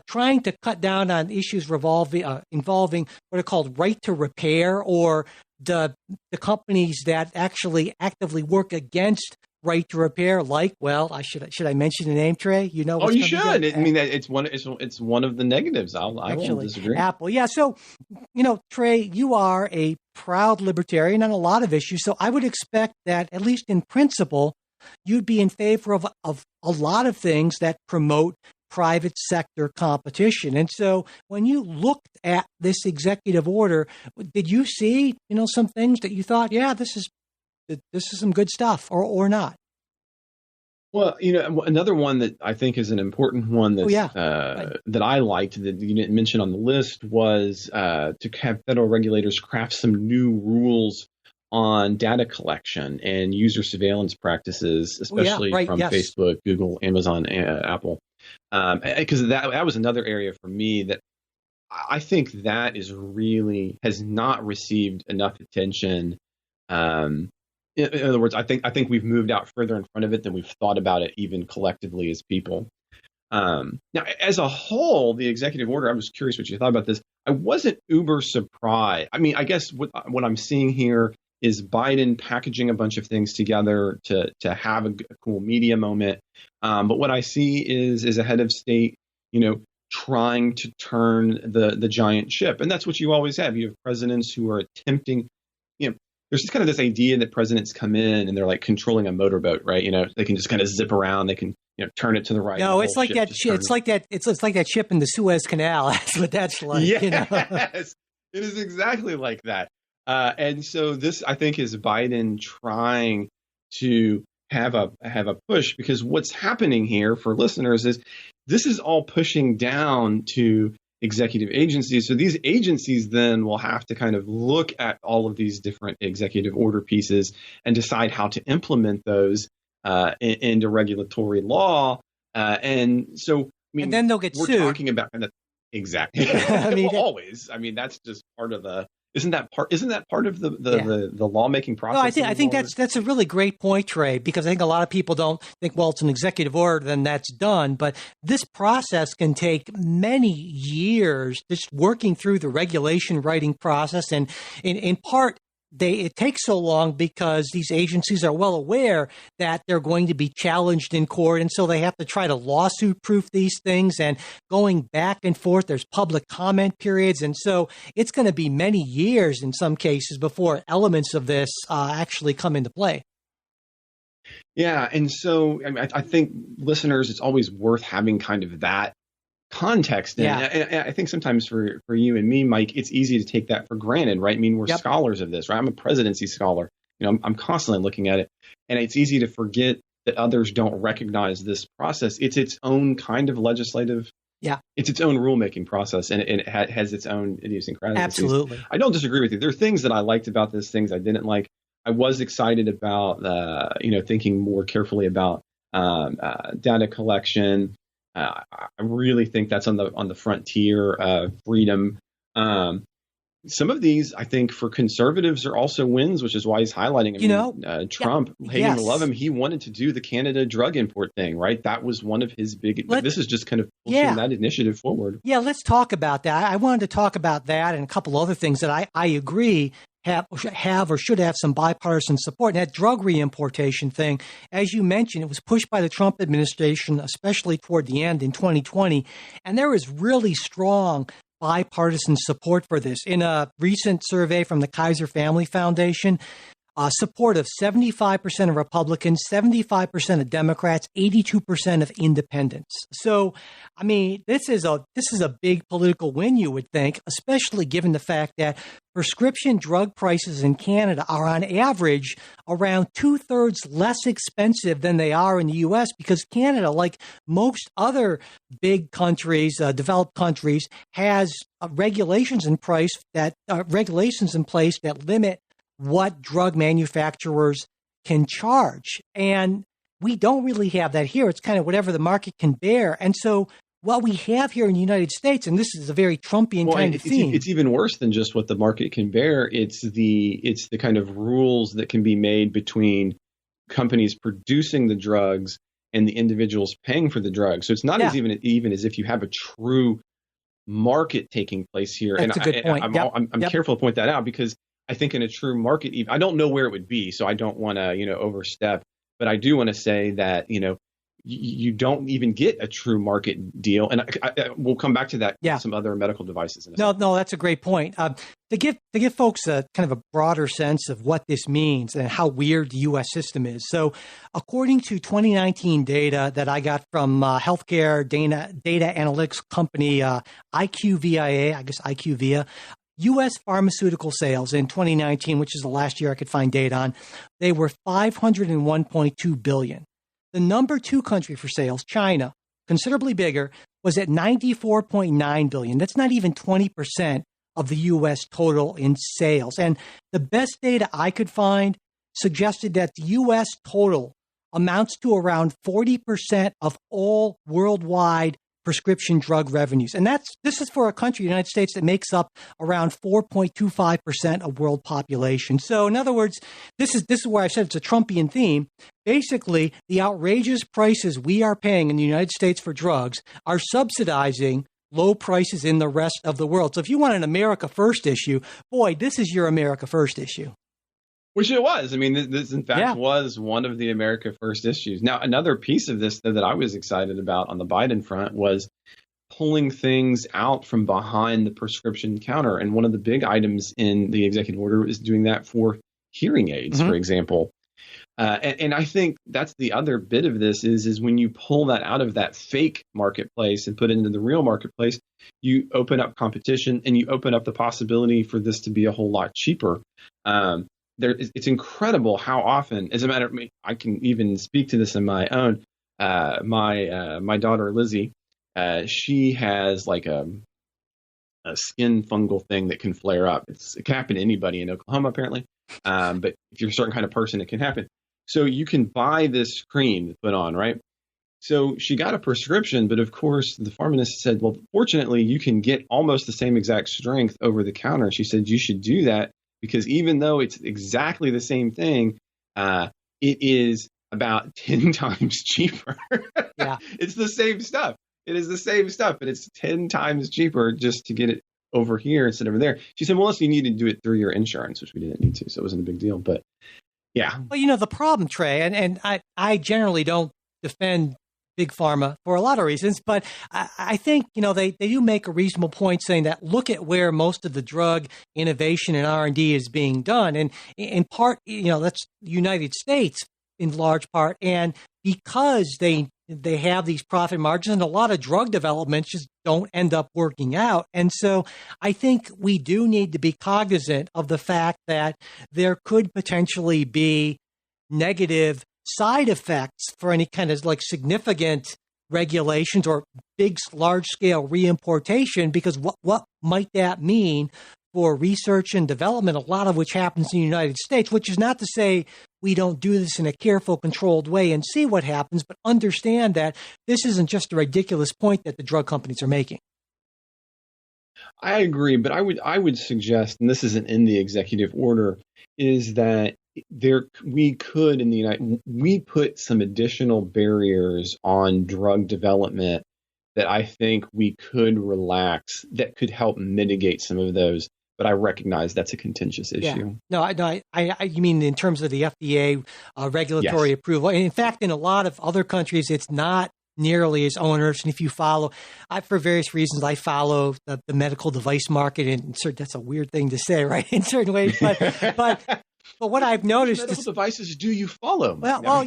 trying to cut down on issues involving what are called right to repair, or the companies that actually actively work against right to repair. Like, should I mention the name, Trey? Oh, you should. I mean, it's one of the negatives. I won't disagree. Apple, yeah. So, Trey, you are a proud libertarian on a lot of issues. So I would expect that, at least in principle, you'd be in favor of a lot of things that promote private sector competition. And so when you looked at this executive order, did you see, some things that you thought, yeah, this is some good stuff, or not? Well, another one that I think is an important one that I liked that you didn't mention on the list was to have federal regulators craft some new rules on data collection and user surveillance practices, especially from Facebook, Google, Amazon, Apple. Because that was another area for me that I think that has not received enough attention. In other words, I think we've moved out further in front of it than we've thought about it even collectively as people. Now, as a whole, the executive order, I was curious what you thought about this. I wasn't uber surprised. I mean, I guess what I'm seeing here is Biden packaging a bunch of things together to have a cool media moment. But what I see is a head of state, trying to turn the giant ship. And that's what you always have. You have presidents who are attempting, there's just kind of this idea that presidents come in and they're like controlling a motorboat, right? They can just kind of zip around. They can, turn it to the right. No, it's like that. It's like that. It's like that ship in the Suez Canal. That's what that's like. Yes, it is exactly like that. And so this, I think, is Biden trying to have a push, because what's happening here for listeners is this is all pushing down to executive agencies. So these agencies then will have to kind of look at all of these different executive order pieces and decide how to implement those into regulatory law. And so, I mean, and then they'll get we're sued. Talking about exactly. I mean, always. I mean, that's just part of the Isn't that part of Yeah. the lawmaking process? No, I think anymore? that's a really great point, Trey, because I think a lot of people don't think, well, it's an executive order, then that's done. But this process can take many years, just working through the regulation writing process. And in part, it takes so long because these agencies are well aware that they're going to be challenged in court. And so they have to try to lawsuit proof these things, and going back and forth. There's public comment periods. And so it's going to be many years in some cases before elements of this actually come into play. Yeah. And so I think listeners, it's always worth having kind of that context. And I think sometimes for you and me, Mike, it's easy to take that for granted, right? I mean, we're scholars of this, right? I'm a presidency scholar. I'm constantly looking at it, and it's easy to forget that others don't recognize this process. It's its own kind of legislative. Yeah. It's its own rulemaking process, and it has its own idiosyncrasies. Absolutely. I don't disagree with you. There are things that I liked about this, things I didn't like. I was excited about, thinking more carefully about data collection. I really think that's on the frontier of freedom. Some of these, I think, for conservatives are also wins, which is why he's highlighting. Trump, Hagen, love him. He wanted to do the Canada drug import thing, right? That was one of his big. This is just kind of pushing that initiative forward. Yeah, let's talk about that. I wanted to talk about that and a couple other things that I agree have or should have some bipartisan support. And that drug reimportation thing, as you mentioned, it was pushed by the Trump administration, especially toward the end in 2020. And there is really strong bipartisan support for this. In a recent survey from the Kaiser Family Foundation, support of 75% of Republicans, 75% of Democrats, 82% of independents. So, I mean, this is a big political win, you would think, especially given the fact that prescription drug prices in Canada are on average around 2/3 less expensive than they are in the U.S. because Canada, like most other big countries, developed countries, has regulations in place that limit what drug manufacturers can charge. And we don't really have that here. It's kind of whatever the market can bear. And so what we have here in the United States, and this is a very Trumpian kind of theme. It's even worse than just what the market can bear. It's the kind of rules that can be made between companies producing the drugs and the individuals paying for the drugs. So it's not as even as if you have a true market taking place here. That's a good point. I'm careful to point that out because I think in a true market, I don't know where it would be, so I don't want to, overstep. But I do want to say that, you don't even get a true market deal. And we'll come back to that with some other medical devices. No, that's a great point. To give folks a kind of a broader sense of what this means and how weird the U.S. system is. So according to 2019 data that I got from healthcare data analytics company IQVIA, I guess IQVIA, U.S. pharmaceutical sales in 2019, which is the last year I could find data on, they were $501.2 billion. The number 2 country for sales, China, considerably bigger, was at $94.9 billion. That's not even 20% of the U.S. total in sales. And the best data I could find suggested that the U.S. total amounts to around 40% of all worldwide prescription drug revenues. And this is for a country, the United States, that makes up around 4.25% of world population. So in other words, this is where I said it's a Trumpian theme. Basically, the outrageous prices we are paying in the United States for drugs are subsidizing low prices in the rest of the world. So if you want an America First issue, boy, this is your America First issue. Which it was. I mean, this in fact was one of the America First issues. Now, another piece of this that I was excited about on the Biden front was pulling things out from behind the prescription counter. And one of the big items in the executive order is doing that for hearing aids, for example. And I think that's the other bit of this is when you pull that out of that fake marketplace and put it into the real marketplace, you open up competition and you open up the possibility for this to be a whole lot cheaper. It's incredible how often, as a matter of I can even speak to this in my own. My daughter Lizzie, she has like a skin fungal thing that can flare up. It can happen to anybody in Oklahoma apparently, but if you're a certain kind of person, it can happen. So you can buy this cream to put on, right? So she got a prescription, but of course the pharmacist said, well, fortunately, you can get almost the same exact strength over the counter. She said, you should do that because even though it's exactly the same thing, it is about 10 times cheaper. Yeah. It's the same stuff. It is the same stuff, but it's 10 times cheaper just to get it over here instead of over there. She said, well, unless you need to do it through your insurance, which we didn't need to, so it wasn't a big deal. But yeah. Well, the problem, Trey, and I generally don't defend Big Pharma for a lot of reasons, but I think, they do make a reasonable point saying that look at where most of the drug innovation and R&D is being done. And in part, that's the United States in large part. And because they have these profit margins and a lot of drug developments just don't end up working out. And so I think we do need to be cognizant of the fact that there could potentially be negative side effects for any kind of like significant regulations or big, large scale reimportation, because what might that mean for research and development, a lot of which happens in the United States, which is not to say we don't do this in a careful, controlled way and see what happens, but understand that this isn't just a ridiculous point that the drug companies are making. I agree, but I would suggest, and this isn't in the executive order, is that we put some additional barriers on drug development that I think we could relax that could help mitigate some of those. But I recognize that's a contentious issue. Yeah. No, you mean in terms of the FDA regulatory Yes. approval. And in fact, in a lot of other countries, it's not nearly as onerous. And if you follow, for various reasons, I follow the medical device market, and that's a weird thing to say, right? In certain ways, but what I've noticed What medical devices do you follow? Well,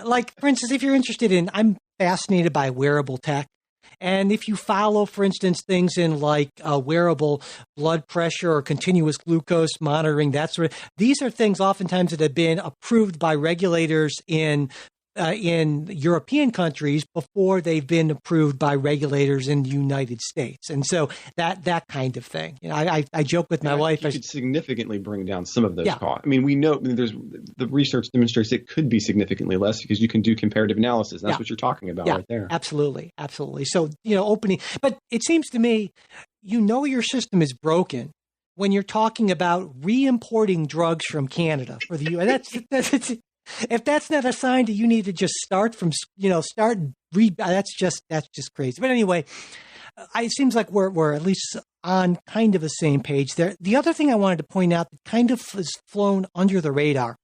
like for instance, if you're interested in, I'm fascinated by wearable tech. And if you follow, for instance, things in like wearable blood pressure or continuous glucose monitoring, these are things oftentimes that have been approved by regulators in European countries before they've been approved by regulators in the United States. And so that kind of thing. I joke with my wife. You could significantly bring down some of those costs. I mean, we know the research demonstrates it could be significantly less because you can do comparative analysis. That's what you're talking about right there. Absolutely. Absolutely. So, opening. But it seems to me, your system is broken when you're talking about re-importing drugs from Canada for the U.S. If that's not a sign that you need to just start from, that's just crazy. But anyway, it seems like we're at least on kind of the same page there. The other thing I wanted to point out that kind of has flown under the radar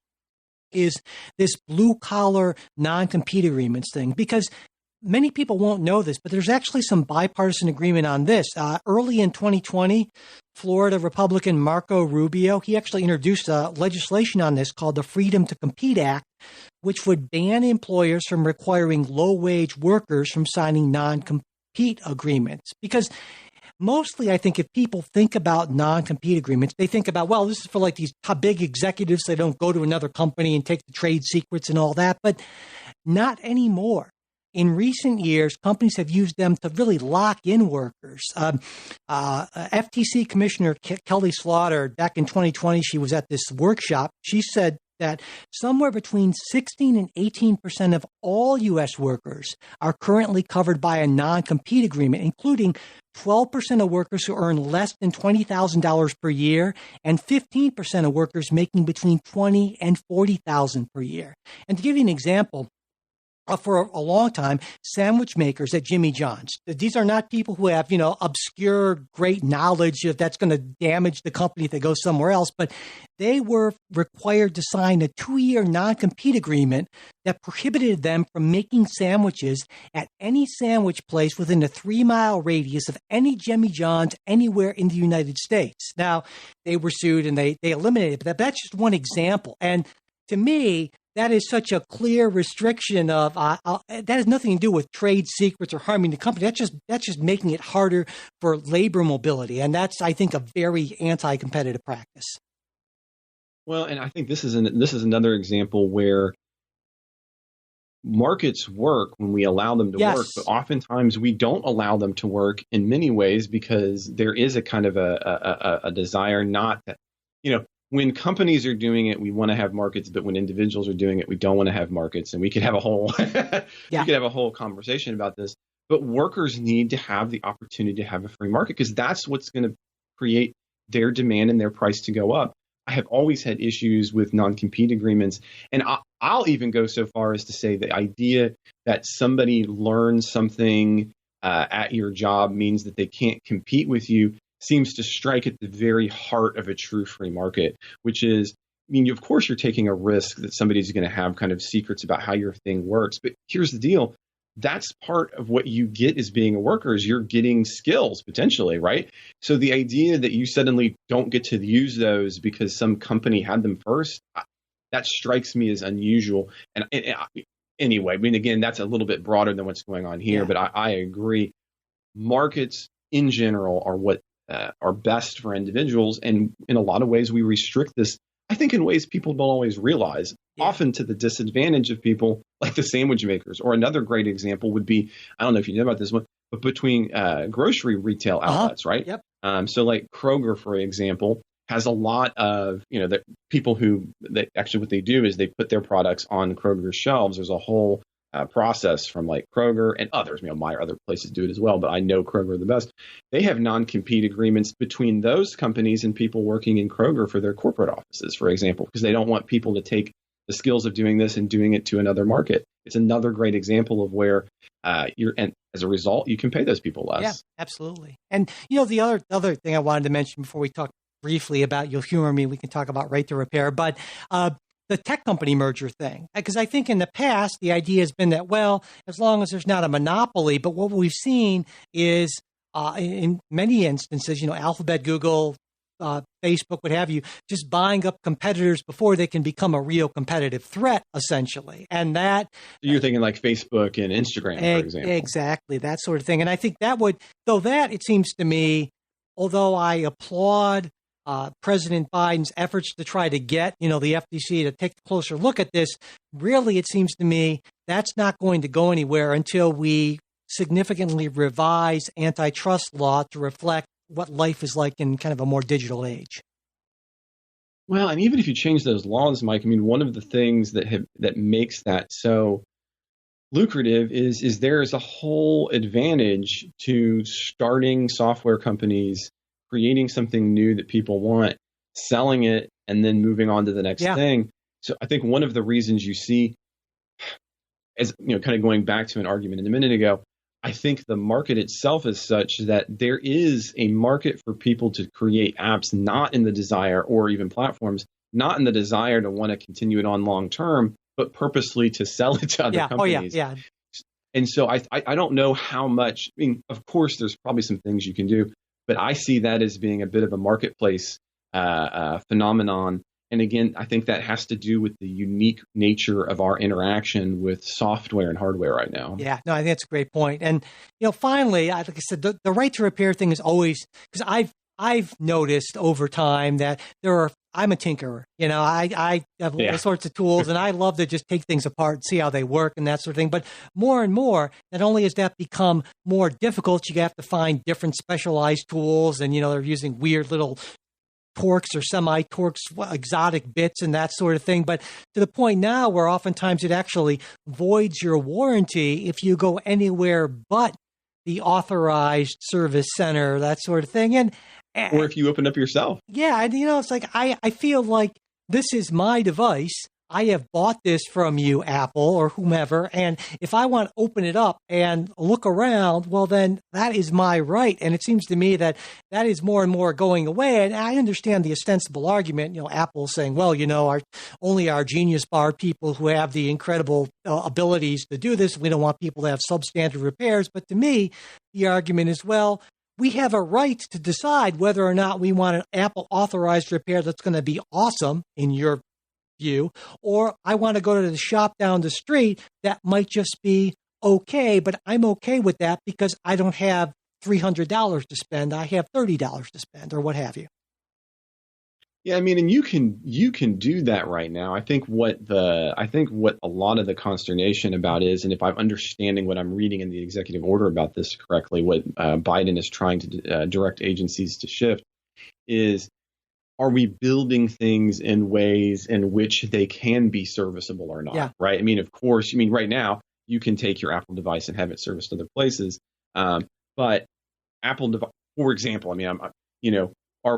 is this blue collar non-compete agreements thing, because many people won't know this, but there's actually some bipartisan agreement on this. Early in 2020, Florida Republican Marco Rubio, he actually introduced legislation on this called the Freedom to Compete Act, which would ban employers from requiring low-wage workers from signing non-compete agreements. Because mostly, I think if people think about non-compete agreements, they think about, well, this is for like these big executives. They don't go to another company and take the trade secrets and all that, but not anymore. In recent years, companies have used them to really lock in workers. FTC Commissioner Kelly Slaughter, back in 2020, she was at this workshop. She said that somewhere between 16 and 18% of all U.S. workers are currently covered by a non-compete agreement, including 12% of workers who earn less than $20,000 per year and 15% of workers making between $20,000 and $40,000 per year. And to give you an example, for a long time, sandwich makers at Jimmy John's. These are not people who have, obscure, great knowledge if that's going to damage the company if they go somewhere else, but they were required to sign a 2-year non-compete agreement that prohibited them from making sandwiches at any sandwich place within a 3-mile radius of any Jimmy John's anywhere in the United States. Now, they were sued and they eliminated it, but that's just one example. And to me, that is such a clear restriction of that has nothing to do with trade secrets or harming the company. That's just making it harder for labor mobility, and that's, I think, a very anti-competitive practice. Well, and I think this is another example where markets work when we allow them to work, but oftentimes we don't allow them to work in many ways because there is a kind of a desire not to, when companies are doing it, we want to have markets, but when individuals are doing it, we don't want to have markets. And we could have a whole we could have a whole conversation about this. But workers need to have the opportunity to have a free market because that's what's going to create their demand and their price to go up. I have always had issues with non-compete agreements. And I'll even go so far as to say the idea that somebody learns something at your job means that they can't compete with you seems to strike at the very heart of a true free market, which is, I mean, of course, you're taking a risk that somebody's going to have kind of secrets about how your thing works. But here's the deal. That's part of what you get as being a worker is you're getting skills potentially, right? So the idea that you suddenly don't get to use those because some company had them first, that strikes me as unusual. And anyway, I mean, again, that's a little bit broader than what's going on here, but I agree. Markets in general are what are best for individuals. And in a lot of ways, we restrict this, I think, in ways people don't always realize, often to the disadvantage of people like the sandwich makers. Or another great example would be, I don't know if you know about this one, but between grocery retail outlets, right? Yep. So like Kroger, for example, has a lot of, the people who actually what they do is they put their products on Kroger's shelves. There's a whole process from like Kroger and others, Meijer, other places do it as well, but I know Kroger the best. They have non-compete agreements between those companies and people working in Kroger for their corporate offices, for example, because they don't want people to take the skills of doing this and doing it to another market. It's another great example of where and as a result, you can pay those people less. Yeah, absolutely. And, the other thing I wanted to mention before we talk briefly about, you'll humor me, we can talk about right to repair, but the tech company merger thing, because I think in the past, the idea has been that, well, as long as there's not a monopoly, but what we've seen is in many instances, Alphabet, Google, Facebook, what have you, just buying up competitors before they can become a real competitive threat, essentially. And that... You're thinking like Facebook and Instagram, for example. Exactly, that sort of thing. And I think that would, it seems to me, although I applaud President Biden's efforts to try to get, the FTC to take a closer look at this, really, it seems to me that's not going to go anywhere until we significantly revise antitrust law to reflect what life is like in kind of a more digital age. Well, and even if you change those laws, Mike, I mean, one of the things that makes that so lucrative is there is a whole advantage to starting software companies, creating something new that people want, selling it, and then moving on to the next thing. So I think one of the reasons you see, as kind of going back to an argument a minute ago, I think the market itself is such that there is a market for people to create apps, not in the desire, or even platforms, not in the desire to want to continue it on long term, but purposely to sell it to other companies. And so I don't know how much, I mean, of course, there's probably some things you can do, but I see that as being a bit of a marketplace phenomenon. And again, I think that has to do with the unique nature of our interaction with software and hardware right now. Yeah, no, I think that's a great point. And, finally, like I said, the right to repair thing is always, because I've noticed over time that I'm a tinkerer. I have all sorts of tools, and I love to just take things apart and see how they work and that sort of thing. But more and more, not only has that become more difficult, you have to find different specialized tools, and, they're using weird little torques or semi-torques, exotic bits and that sort of thing. But to the point now where oftentimes it actually voids your warranty if you go anywhere but the authorized service center, that sort of thing. Or if you open up yourself. Yeah. And, it's like, I feel like this is my device. I have bought this from you, Apple or whomever. And if I want to open it up and look around, well, then that is my right. And it seems to me that is more and more going away. And I understand the ostensible argument, Apple saying, well, only our Genius Bar people who have the incredible abilities to do this. We don't want people to have substandard repairs. But to me, the argument is, well, we have a right to decide whether or not we want an Apple authorized repair that's going to be awesome in your view, or I want to go to the shop down the street that might just be okay, but I'm okay with that because I don't have $300 to spend. I have $30 to spend, or what have you. Yeah, I mean, and you can do that right now. I think what a lot of the consternation about is, and if I'm understanding what I'm reading in the executive order about this correctly, what Biden is trying to direct agencies to shift is are we building things in ways in which they can be serviceable or not? Yeah. Right. I mean, of course, right now you can take your Apple device and have it serviced other places. But Apple device, for example,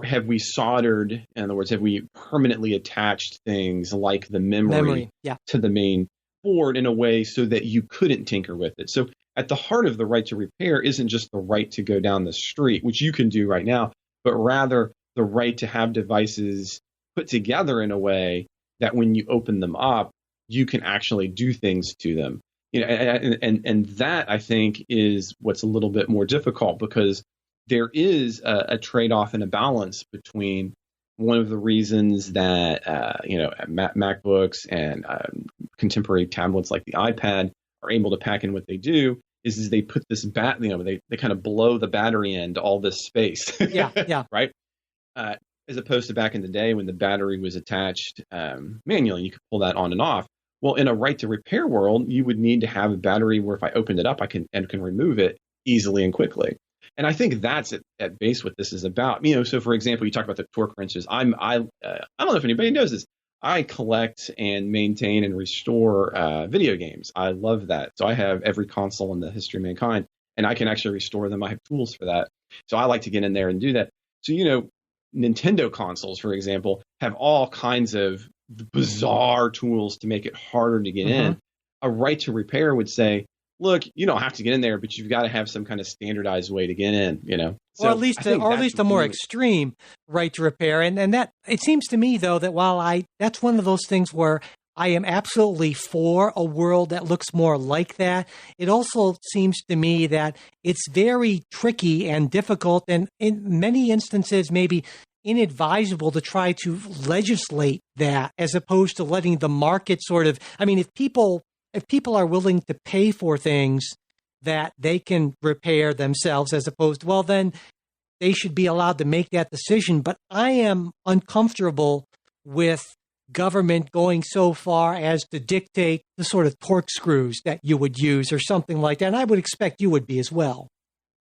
have we soldered, in other words, have we permanently attached things like the memory to the main board in a way so that you couldn't tinker with it? So at the heart of the right to repair isn't just the right to go down the street, which you can do right now, but rather the right to have devices put together in a way that when you open them up, you can actually do things to them. And that, I think, is what's a little bit more difficult, because there is a trade-off and a balance between one of the reasons that MacBooks and contemporary tablets like the iPad are able to pack in what they do is they put this they kind of blow the battery into all this space. Yeah. Right. As opposed to back in the day when the battery was attached manually, you could pull that on and off. Well, in a right to repair world, you would need to have a battery where if I opened it up, I can remove it easily and quickly. And I think that's at base what this is about. So for example, you talk about the torque wrenches. I don't know if anybody knows this. I collect and maintain and restore video games. I love that. So I have every console in the history of mankind, and I can actually restore them. I have tools for that. So I like to get in there and do that. So, Nintendo consoles, for example, have all kinds of bizarre tools to make it harder to get in. A right to repair would say, look, you don't have to get in there, but you've got to have some kind of standardized way to get in, So or at least a more extreme right to repair. And that, it seems to me, though, that that's one of those things where I am absolutely for a world that looks more like that. It also seems to me that it's very tricky and difficult, and in many instances, maybe inadvisable to try to legislate that, as opposed to letting the market if people are willing to pay for things that they can repair themselves, as opposed to, well, then they should be allowed to make that decision. But I am uncomfortable with government going so far as to dictate the sort of torque screws that you would use or something like that. And I would expect you would be as well.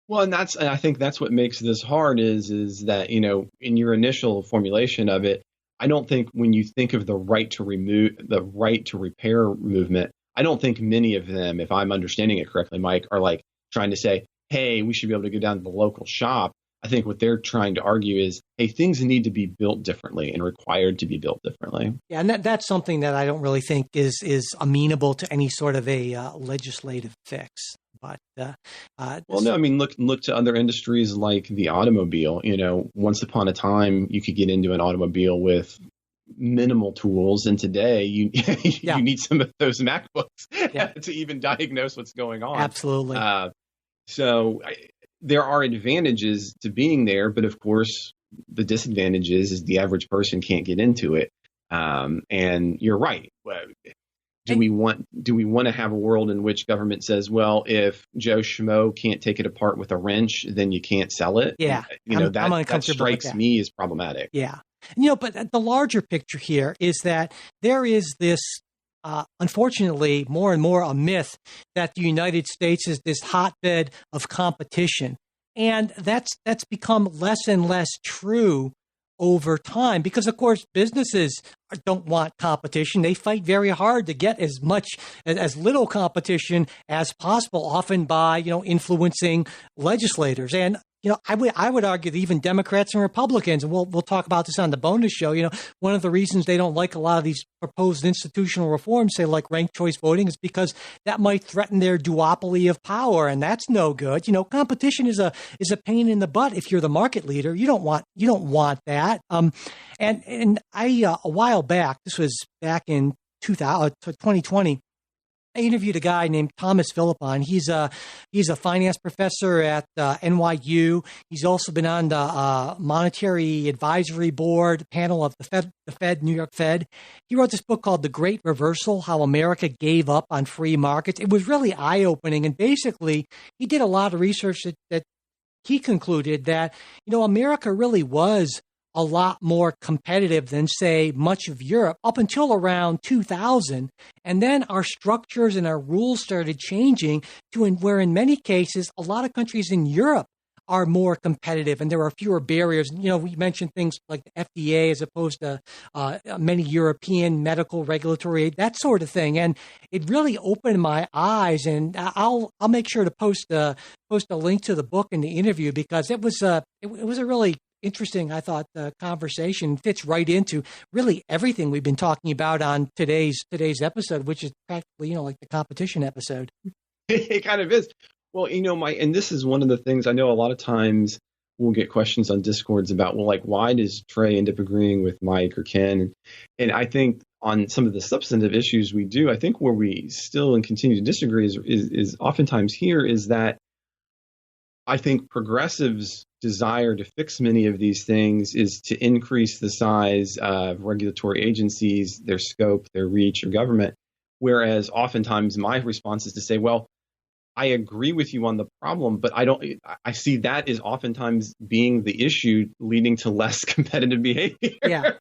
Well, and I think that's what makes this hard is that, in your initial formulation of it, I don't think when you think of the right to repair movement, I don't think many of them, if I'm understanding it correctly, Mike, are like trying to say, hey, we should be able to go down to the local shop. I think what they're trying to argue is, hey, things need to be built differently and required to be built differently. Yeah, and that's something that I don't really think is amenable to any sort of a legislative fix. But look to other industries like the automobile. Once upon a time, you could get into an automobile with minimal tools, and today you need some of those MacBooks to even diagnose what's going on. Absolutely. So there are advantages to being there, but of course the disadvantage is the average person can't get into it. And you're right. Do we want to have a world in which government says, well, if Joe Schmo can't take it apart with a wrench, then you can't sell it? Yeah. That strikes me as problematic. Yeah. But the larger picture here is that there is this, unfortunately, more and more a myth that the United States is this hotbed of competition. And that's become less and less true over time, because of course businesses don't want competition. They fight very hard to get as little competition as possible, often by influencing legislators. And I would argue that even Democrats and Republicans, and we'll talk about this on the bonus show, one of the reasons they don't like a lot of these proposed institutional reforms, say like ranked choice voting, is because that might threaten their duopoly of power, and that's no good. Competition is a pain in the butt if you're the market leader. You don't want that. And I a while back, this was back in 2020. I interviewed a guy named Thomas Philippon. He's a finance professor at NYU. He's also been on the Monetary Advisory Board panel of the Fed, New York Fed. He wrote this book called The Great Reversal: How America Gave Up on Free Markets. It was really eye-opening, and basically he did a lot of research that he concluded that America really was a lot more competitive than, say, much of Europe up until around 2000. And then our structures and our rules started changing to where in many cases, a lot of countries in Europe are more competitive and there are fewer barriers. You know, we mentioned things like the FDA as opposed to many European medical regulatory, that sort of thing. And it really opened my eyes. And I'll make sure to post a link to the book and the interview, because it was a really interesting, I thought, conversation. Fits right into really everything we've been talking about on today's episode, which is practically, you know, like the competition episode. It kind of is. Well, you know, and this is one of the things I know a lot of times we'll get questions on Discords about, well, like, why does Trey end up agreeing with Mike or Ken? And I think on some of the substantive issues we do, I think where we still and continue to disagree is oftentimes here is that I think progressives' desire to fix many of these things is to increase the size of regulatory agencies, their scope, their reach, or government. Whereas oftentimes my response is to say, well, I agree with you on the problem, but I see that as oftentimes being the issue leading to less competitive behavior. Yeah.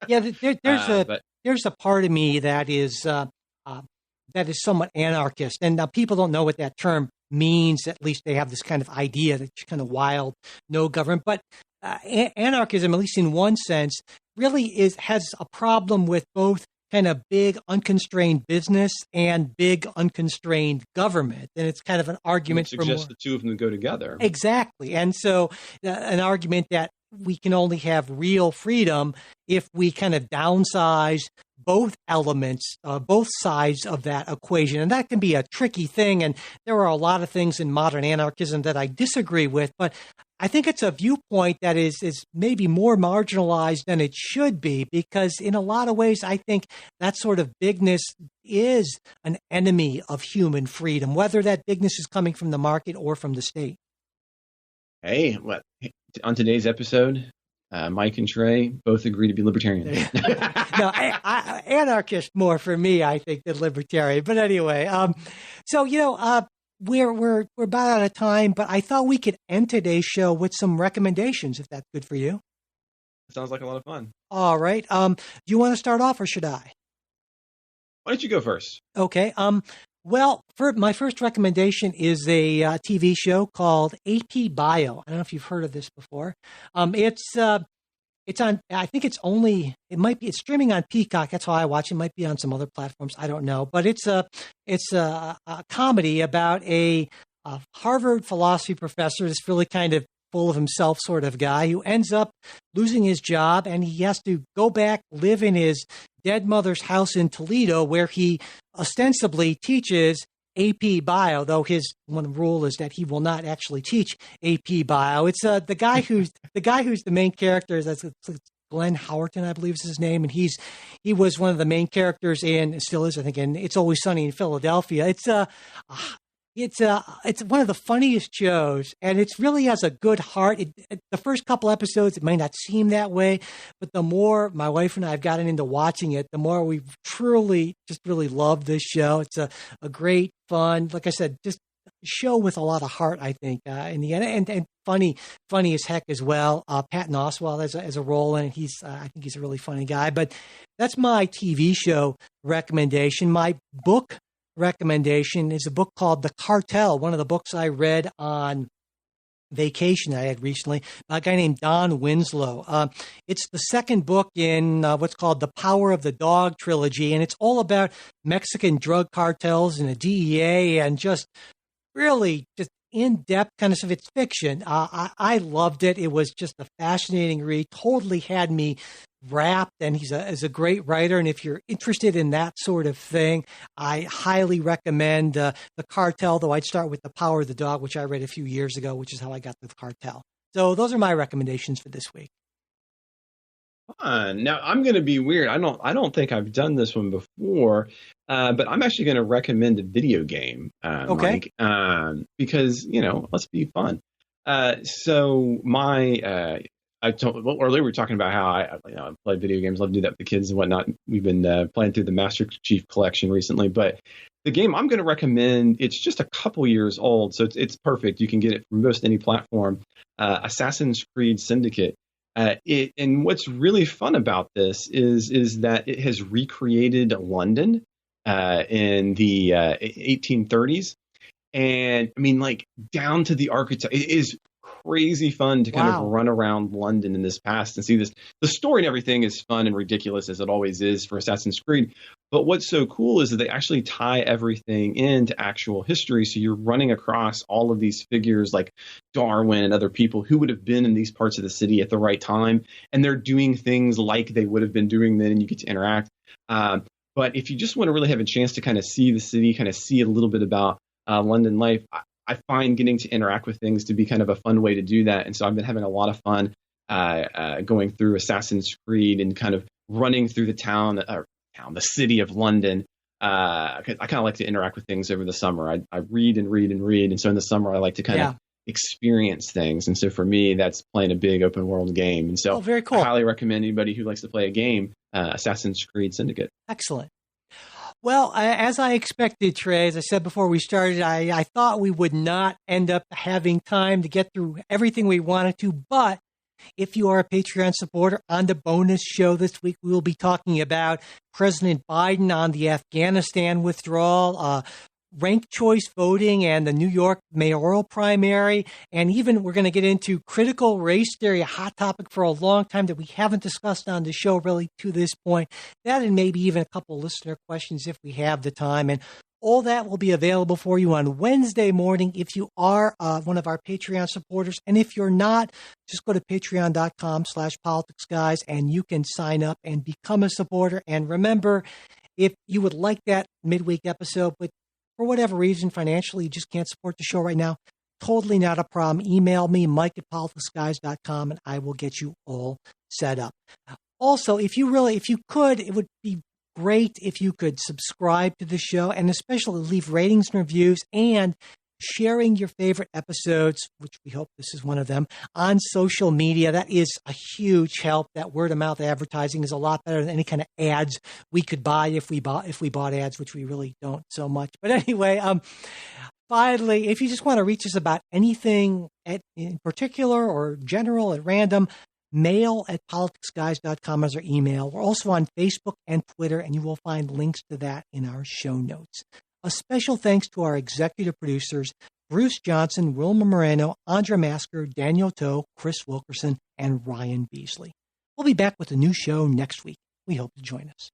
There's a part of me that is somewhat anarchist. And now people don't know what that term means. At least they have this kind of idea that's kind of wild, no government. But anarchism, at least in one sense, really has a problem with both kind of big unconstrained business and big unconstrained government. And it's kind of an argument for more. The two of them go together. Exactly. And so an argument that we can only have real freedom if we kind of downsize both elements, both sides of that equation. And that can be a tricky thing. And there are a lot of things in modern anarchism that I disagree with, but I think it's a viewpoint that is maybe more marginalized than it should be, because in a lot of ways, I think that sort of bigness is an enemy of human freedom, whether that bigness is coming from the market or from the state. Hey, on today's episode, Mike and Trey both agree to be libertarian. No, anarchist more for me, I think, than libertarian. But anyway, so, you know, we're about out of time, but I thought we could end today's show with some recommendations, if that's good for you. Sounds like a lot of fun. All right. Do you want to start off, or should I? Why don't you go first? Okay. Well, my first recommendation is a TV show called AP Bio. I don't know if you've heard of this before. It's on, I think it's streaming on Peacock. That's how I watch it. It might be on some other platforms. I don't know. But it's a comedy about a Harvard philosophy professor, this really kind of full of himself sort of guy, who ends up losing his job, and he has to go back, live in his dead mother's house in Toledo, where he ostensibly teaches AP Bio, though his one rule is that he will not actually teach AP Bio. It's the guy who's the main character. That's Glenn Howerton, I believe is his name, and he was one of the main characters in, still is, I think, in It's Always Sunny in Philadelphia. It's one of the funniest shows, and it really has a good heart. The first couple episodes, it may not seem that way, but the more my wife and I have gotten into watching it, the more we've truly just really loved this show. It's a great fun, like I said, just a show with a lot of heart, I think, in the end, and funny as heck as well. Patton Oswalt as a role in it. I think he's a really funny guy. But that's my TV show recommendation. My book recommendation is a book called The Cartel, one of the books I read on vacation I had recently, by a guy named Don Winslow. It's the second book in what's called the Power of the Dog trilogy, and it's all about Mexican drug cartels and the DEA, and just really just in-depth kind of stuff. It's fiction. I loved it. It was just a fascinating read, totally had me wrapped, and he's a great writer. And if you're interested in that sort of thing, I highly recommend The Cartel, though I'd start with The Power of the Dog, which I read a few years ago, which is how I got The Cartel. So those are my recommendations for this week. Fun. Now, I'm going to be weird. I don't think I've done this one before, but I'm actually going to recommend a video game, okay. Mike, because, let's be fun. So earlier we were talking about how I play video games, love to do that with the kids and whatnot. We've been playing through the Master Chief Collection recently, but the game I'm going to recommend, it's just a couple years old, so it's perfect. You can get it from most any platform. Assassin's Creed Syndicate. And what's really fun about this is that it has recreated London in the 1830s, and I mean, like, down to the architecture. It is crazy fun to kind Wow. of run around London in this past and see this. The story and everything is fun and ridiculous, as it always is for Assassin's Creed. But what's so cool is that they actually tie everything into actual history. So you're running across all of these figures like Darwin and other people who would have been in these parts of the city at the right time. And they're doing things like they would have been doing then, and you get to interact. But if you just want to really have a chance to kind of see the city, kind of see a little bit about London life, I find getting to interact with things to be kind of a fun way to do that. And so I've been having a lot of fun going through Assassin's Creed and kind of running through the city of London. I kind of like to interact with things over the summer. I read and read and read. And so in the summer, I like to kind of experience things. And so for me, that's playing a big open world game. And so very cool. I highly recommend anybody who likes to play a game, Assassin's Creed Syndicate. Excellent. Well, as I expected, Trey, as I said before we started, I thought we would not end up having time to get through everything we wanted to. But if you are a Patreon supporter, on the bonus show this week, we will be talking about President Biden on the Afghanistan withdrawal, ranked choice voting and the New York mayoral primary. And even we're going to get into critical race theory, a hot topic for a long time that we haven't discussed on the show really to this point. That and maybe even a couple listener questions if we have the time. And all that will be available for you on Wednesday morning if you are one of our Patreon supporters. And if you're not, just go to patreon.com/politicsguys and you can sign up and become a supporter. And remember, if you would like that midweek episode, but for whatever reason, financially, you just can't support the show right now, totally not a problem. Email me, mike@politicsguys.com, and I will get you all set up. Also, if you could, it would be great if you could subscribe to the show and especially leave ratings and reviews and sharing your favorite episodes, which we hope this is one of them, on social media. That is a huge help. That word of mouth advertising is a lot better than any kind of ads we could buy if we bought ads, which we really don't so much. But anyway, finally, if you just want to reach us about anything in particular or general at random, mail@politicsguys.com is our email. We're also on Facebook and Twitter, and you will find links to that in our show notes. A special thanks to our executive producers, Bruce Johnson, Wilma Moreno, Andra Masker, Daniel Toe, Chris Wilkerson, and Ryan Beasley. We'll be back with a new show next week. We hope to join us.